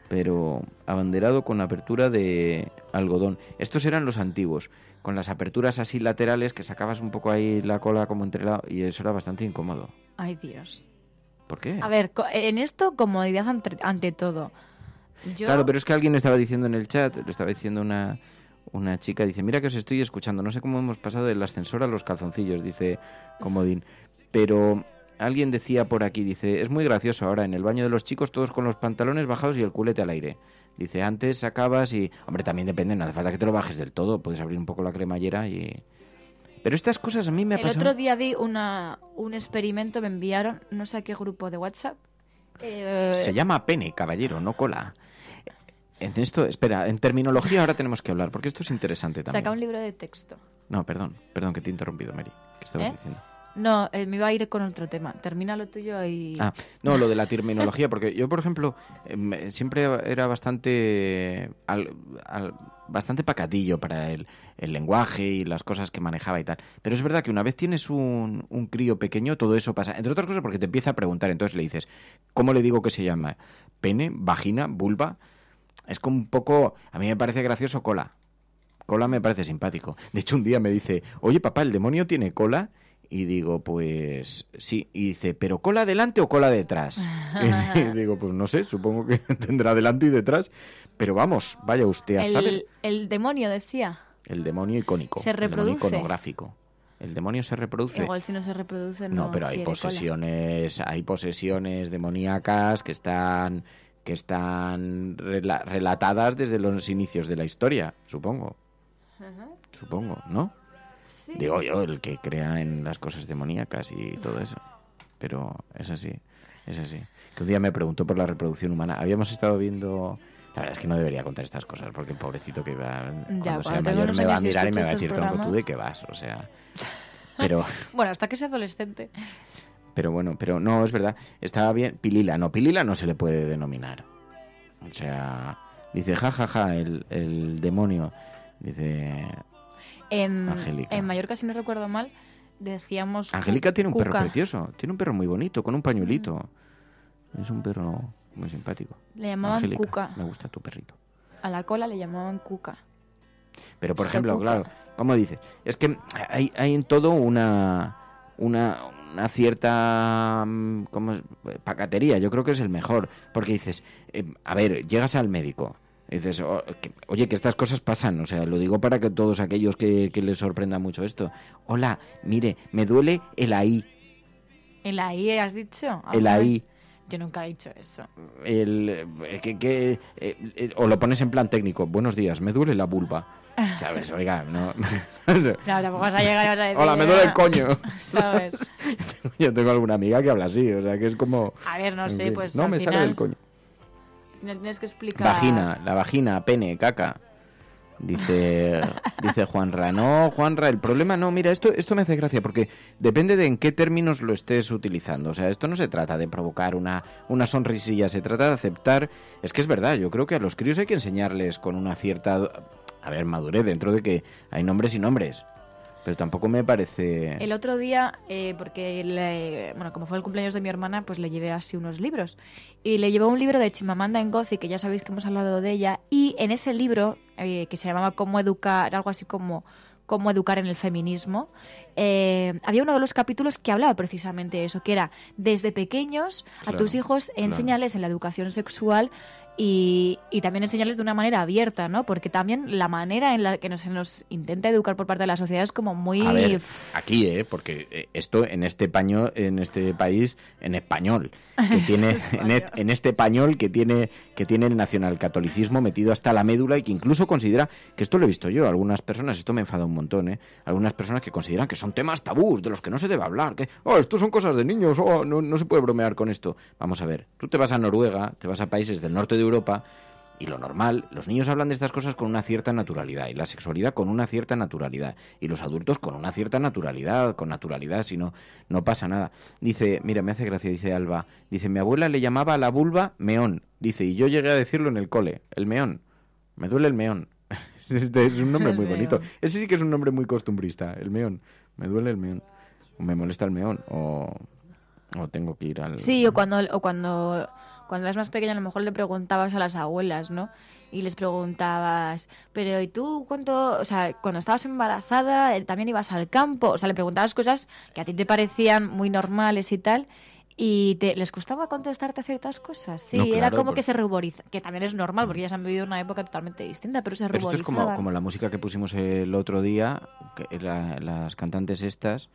Pero abanderado con apertura de algodón. Estos eran los antiguos, con las aperturas así laterales que sacabas un poco ahí la cola como entre lado, y eso era bastante incómodo. Ay, Dios. ¿Por qué? A ver, en esto comodidad ante todo. Claro, pero es que alguien estaba diciendo en el chat, le estaba diciendo una chica, dice, mira que os estoy escuchando, no sé cómo hemos pasado del ascensor a los calzoncillos, dice Comodín, pero... Alguien decía por aquí, dice, es muy gracioso ahora en el baño de los chicos todos con los pantalones bajados y el culete al aire. Dice, antes sacabas y... Hombre, también depende, no hace falta que te lo bajes del todo, puedes abrir un poco la cremallera y... Pero estas cosas a mí me pasan... El otro día vi un experimento, me enviaron, no sé a qué grupo de WhatsApp. Se llama pene, caballero, no cola. En esto, espera, en terminología ahora tenemos que hablar, porque esto es interesante también. Saca un libro de texto. No, perdón que te he interrumpido, Mary. ¿Qué estabas diciendo? No, me iba a ir con otro tema. Termina lo tuyo y... Ah, no, lo de la terminología, porque yo, por ejemplo, siempre era bastante bastante pacatillo para el lenguaje y las cosas que manejaba y tal. Pero es verdad que una vez tienes un crío pequeño, todo eso pasa. Entre otras cosas porque te empieza a preguntar, entonces le dices, ¿cómo le digo que se llama? ¿Pene? ¿Vagina? ¿Vulva? Es como un poco... A mí me parece gracioso cola. Cola me parece simpático. De hecho, un día me dice, oye, papá, ¿el demonio tiene cola? Y digo, pues sí. Y dice, ¿pero cola delante o cola detrás? Y digo, pues no sé, supongo que tendrá delante y detrás. Pero vamos, vaya usted a saber. El demonio, decía. El demonio icónico. ¿Se reproduce? El demonio iconográfico. ¿El demonio se reproduce? Igual si no se reproduce no. No, pero hay posesiones demoníacas que están relatadas desde los inicios de la historia, supongo. Supongo, ¿no? Sí. Digo yo, el que crea en las cosas demoníacas y todo eso. Pero es así. Que un día me preguntó por la reproducción humana. Habíamos estado viendo... La verdad es que no debería contar estas cosas porque el pobrecito que va... Cuando sea mayor me va a mirar y me va a decir, tronco, ¿tú de qué vas? O sea... Pero... Bueno, hasta que sea adolescente. Pero bueno, pero no, es verdad. Estaba bien... Pilila no se le puede denominar. O sea... Dice, jajaja, el demonio. Dice... Angélica. En Mallorca, si no recuerdo mal, decíamos... Angélica tiene un perro precioso. Tiene un perro muy bonito, con un pañuelito. Es un perro muy simpático. Le llamaban Angélica, Cuca. Me gusta tu perrito. A la cola le llamaban Cuca. Pero, por ejemplo, claro, ¿cómo dices? Es que hay en todo una cierta pacatería. Yo creo que es el mejor. Porque dices, a ver, llegas al médico... Dices, oye, que estas cosas pasan, o sea, lo digo para que todos aquellos que les sorprenda mucho esto. Hola, mire, me duele el ahí. ¿El ahí has dicho? El ahí. Yo nunca he dicho eso. O lo pones en plan técnico, buenos días, me duele la vulva. ¿Sabes? Oiga, no... No, tampoco vas a llegar y vas a decir... Hola, me duele el coño. ¿Sabes? Yo tengo alguna amiga que habla así, o sea, que es como... A ver, no sé, pues no, me sale del coño. No tienes que explicar... La vagina, pene, caca. Dice Juanra. No, Juanra, el problema no, mira, esto me hace gracia porque depende de en qué términos lo estés utilizando. O sea, esto no se trata de provocar una sonrisilla, se trata de aceptar... Es que es verdad, yo creo que a los críos hay que enseñarles con una cierta... A ver, madurez, dentro de que hay nombres y nombres. Pero tampoco me parece... El otro día, porque como fue el cumpleaños de mi hermana, pues le llevé así unos libros. Y le llevé un libro de Chimamanda Ngozi, que ya sabéis que hemos hablado de ella. Y en ese libro, que se llamaba Cómo educar, algo así como Cómo educar en el feminismo, había uno de los capítulos que hablaba precisamente de eso, que era desde pequeños a tus hijos enséñales en la educación sexual y también enseñarles de una manera abierta, ¿no? Porque también la manera en la que se nos intenta educar por parte de la sociedad es como muy... A ver, aquí, porque esto en este país, en español, que tiene, en este español que tiene el nacionalcatolicismo metido hasta la médula y que incluso considera, que esto lo he visto yo, algunas personas, esto me enfada un montón, algunas personas que consideran que son temas tabús, de los que no se debe hablar, que, esto son cosas de niños, no se puede bromear con esto. Vamos a ver, tú te vas a Noruega, te vas a países del norte de Europa y lo normal, los niños hablan de estas cosas con una cierta naturalidad y la sexualidad con una cierta naturalidad y los adultos con una cierta naturalidad, si no pasa nada. Dice, mira, me hace gracia, dice Alba, dice, mi abuela le llamaba a la vulva meón, dice, y yo llegué a decirlo en el cole, el meón, me duele el meón. Es un nombre muy bonito. Ese sí que es un nombre muy costumbrista, el meón, me duele el meón, me molesta el meón, o tengo que ir al... Sí, o cuando eras más pequeña a lo mejor le preguntabas a las abuelas, ¿no? Y les preguntabas, pero ¿y tú cuánto...? O sea, cuando estabas embarazada también ibas al campo. O sea, le preguntabas cosas que a ti te parecían muy normales y tal, y les costaba contestarte ciertas cosas. Sí, no, claro, era como que se ruboriza, que también es normal, porque ya se han vivido una época totalmente distinta, pero se ruborizaban. Esto es como la música que pusimos el otro día, las cantantes estas,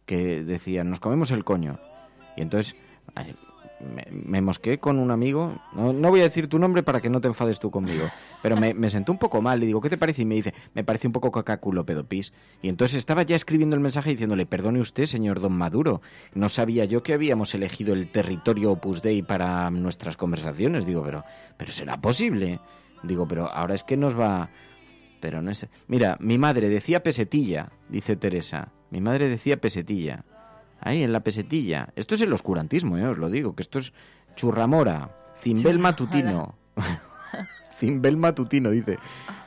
que decían, nos comemos el coño. Y entonces... Me mosqué con un amigo, no voy a decir tu nombre para que no te enfades tú conmigo, pero me sentó un poco mal, le digo, ¿qué te parece? Y me dice, me parece un poco cacaculo pedopis. Y entonces estaba ya escribiendo el mensaje diciéndole, perdone usted, señor Don Maduro, no sabía yo que habíamos elegido el territorio Opus Dei para nuestras conversaciones. Digo, pero ¿será posible? Digo, pero ahora es que nos va... Pero no es... Mira, mi madre decía pesetilla, dice Teresa, mi madre decía pesetilla. Ahí, en la pesetilla. Esto es el oscurantismo, os lo digo, que esto es churramora, cimbel matutino. Cimbel matutino, dice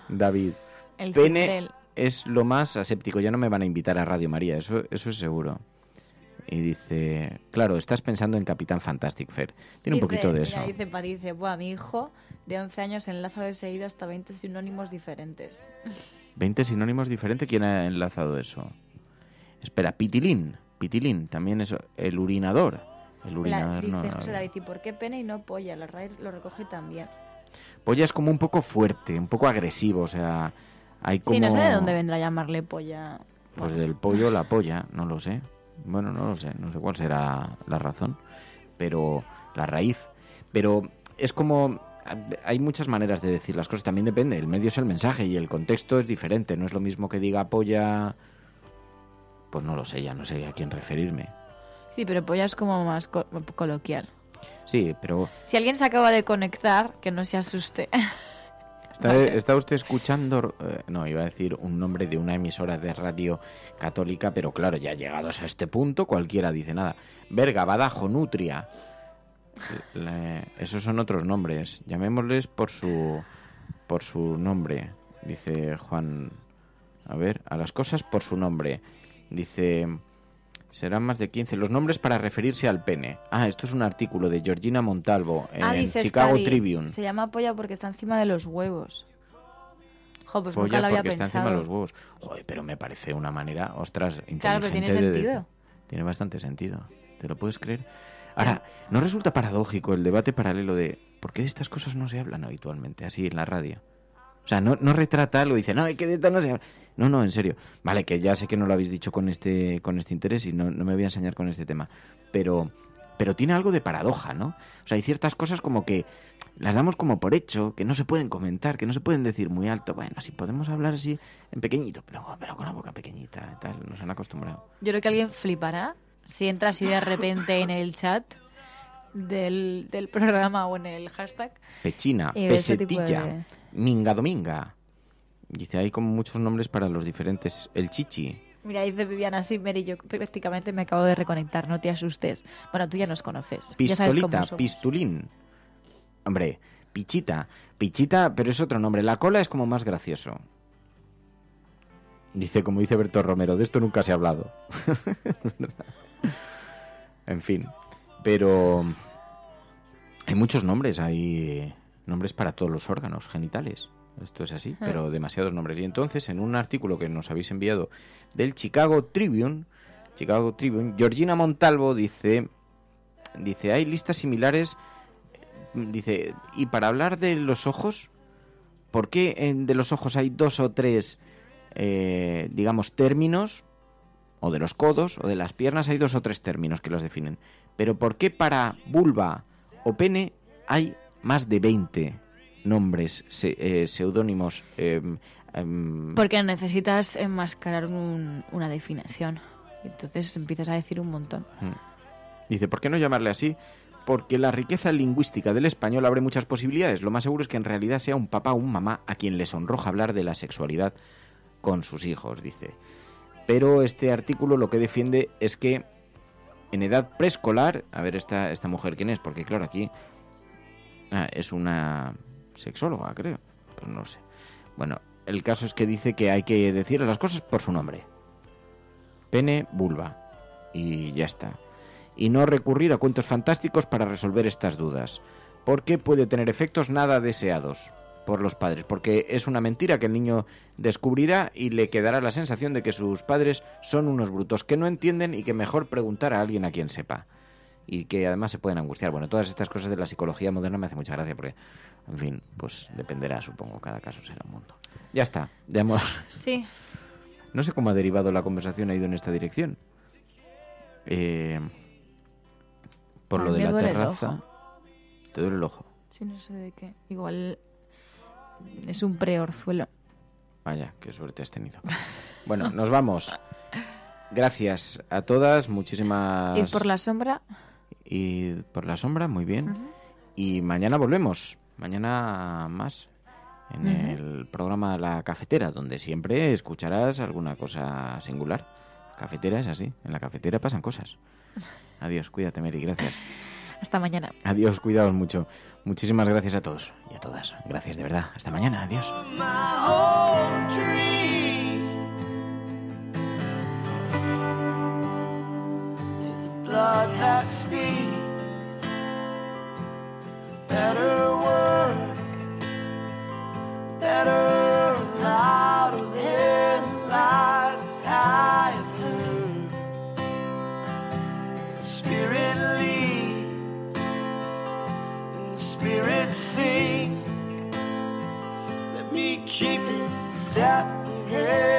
David. El pene cimbel es lo más aséptico. Ya no me van a invitar a Radio María, eso es seguro. Y dice, claro, estás pensando en Capitán Fantastic, Fer. Tiene un poquito de eso. Dice, mi hijo de 11 años enlaza de seguido hasta 20 sinónimos diferentes. ¿20 sinónimos diferentes? ¿Quién ha enlazado eso? Espera, pitilín, también eso. El urinador. Dice José David, ¿y por qué pene y no polla? La RAE lo recoge también. Polla es como un poco fuerte, un poco agresivo, o sea, hay como... Sí, no sé de dónde vendrá llamarle polla. Pues del pollo, la polla, no lo sé. Bueno, no sé cuál será la razón, pero la raíz. Pero es como... Hay muchas maneras de decir las cosas, también depende, el medio es el mensaje y el contexto es diferente, no es lo mismo que diga polla... Pues no lo sé, ya no sé a quién referirme. Sí, pero polla es como más coloquial. Sí, pero... Si alguien se acaba de conectar, que no se asuste. ¿Está usted escuchando? No, iba a decir un nombre de una emisora de radio católica, pero claro, ya llegados a este punto, cualquiera dice nada. Berga, Badajo, Nutria. Esos son otros nombres. Llamémosles por su nombre, dice Juan. A ver, a las cosas por su nombre. Dice, serán más de 15 los nombres para referirse al pene. Esto es un artículo de Georgina Montalvo en Chicago Tribune. Se llama polla porque está encima de los huevos. Pues polla nunca lo había porque pensado. Está encima de los huevos. Joder, pero me parece una manera, ostras, inteligente. Claro, pero tiene sentido. Tiene bastante sentido. ¿Te lo puedes creer? Ahora, ¿no resulta paradójico el debate paralelo de por qué de estas cosas no se hablan habitualmente, así en la radio? O sea, no retrata algo y dice, no, es que de esto no se habla. No, en serio. Vale, que ya sé que no lo habéis dicho con este interés y no me voy a enseñar con este tema. Pero tiene algo de paradoja, ¿no? O sea, hay ciertas cosas como que las damos como por hecho, que no se pueden comentar, que no se pueden decir muy alto. Bueno, sí podemos hablar así en pequeñito, pero con la boca pequeñita y tal, nos han acostumbrado. Yo creo que alguien flipará si entra así de repente en el chat del programa o en el hashtag. Pechina, pesetilla, minga dominga. Dice, hay como muchos nombres para los diferentes. El chichi. Mira, dice Viviana Simmer y yo prácticamente me acabo de reconectar, no te asustes. Bueno, tú ya nos conoces. Pistolita, pistulín. Hombre, pichita, pero es otro nombre. La cola es como más gracioso. Dice, como dice Berto Romero, de esto nunca se ha hablado. En fin, pero hay muchos nombres, hay nombres para todos los órganos genitales. Esto es así, pero demasiados nombres. Y entonces, en un artículo que nos habéis enviado del Chicago Tribune, Georgina Montalvo dice, hay listas similares dice, y para hablar de los ojos, ¿por qué de los ojos hay 2 o 3, digamos, términos? O de los codos o de las piernas hay 2 o 3 términos que los definen. Pero ¿por qué para vulva o pene hay más de 20 nombres, seudónimos? Porque necesitas enmascarar una definición. Entonces empiezas a decir un montón. Dice, ¿por qué no llamarle así? Porque la riqueza lingüística del español abre muchas posibilidades. Lo más seguro es que en realidad sea un papá o un mamá a quien le sonroja hablar de la sexualidad con sus hijos, dice. Pero este artículo lo que defiende es que en edad preescolar... A ver, esta mujer, ¿quién es? Porque claro, aquí es una sexóloga, creo. Pues no sé. Bueno, el caso es que dice que hay que decir las cosas por su nombre. Pene, vulva. Y ya está. Y no recurrir a cuentos fantásticos para resolver estas dudas. Porque puede tener efectos nada deseados por los padres, porque es una mentira que el niño descubrirá y le quedará la sensación de que sus padres son unos brutos que no entienden y que mejor preguntar a alguien a quien sepa, y que además se pueden angustiar. Bueno, todas estas cosas de la psicología moderna me hace mucha gracia porque, en fin, pues dependerá, supongo, cada caso será un mundo. Ya está, de amor. Sí. No sé cómo ha derivado la conversación, ha ido en esta dirección. Por lo de la terraza. ¿Te duele el ojo? Sí, no sé de qué. Igual es un preorzuelo. Vaya, qué suerte has tenido. Bueno, nos vamos. Gracias a todas, muchísimas... ¿Y por la sombra? Y por la sombra, muy bien. Y mañana volvemos. Mañana más. En el programa La Cafetera, donde siempre escucharás alguna cosa singular. Cafetera es así. En la cafetera pasan cosas. Adiós, cuídate, Mary, gracias. Hasta mañana. Adiós, cuidaos mucho. Muchísimas gracias a todos y a todas. Gracias, de verdad. Hasta mañana. Adiós. Spirit sings, let me keep it step ahead.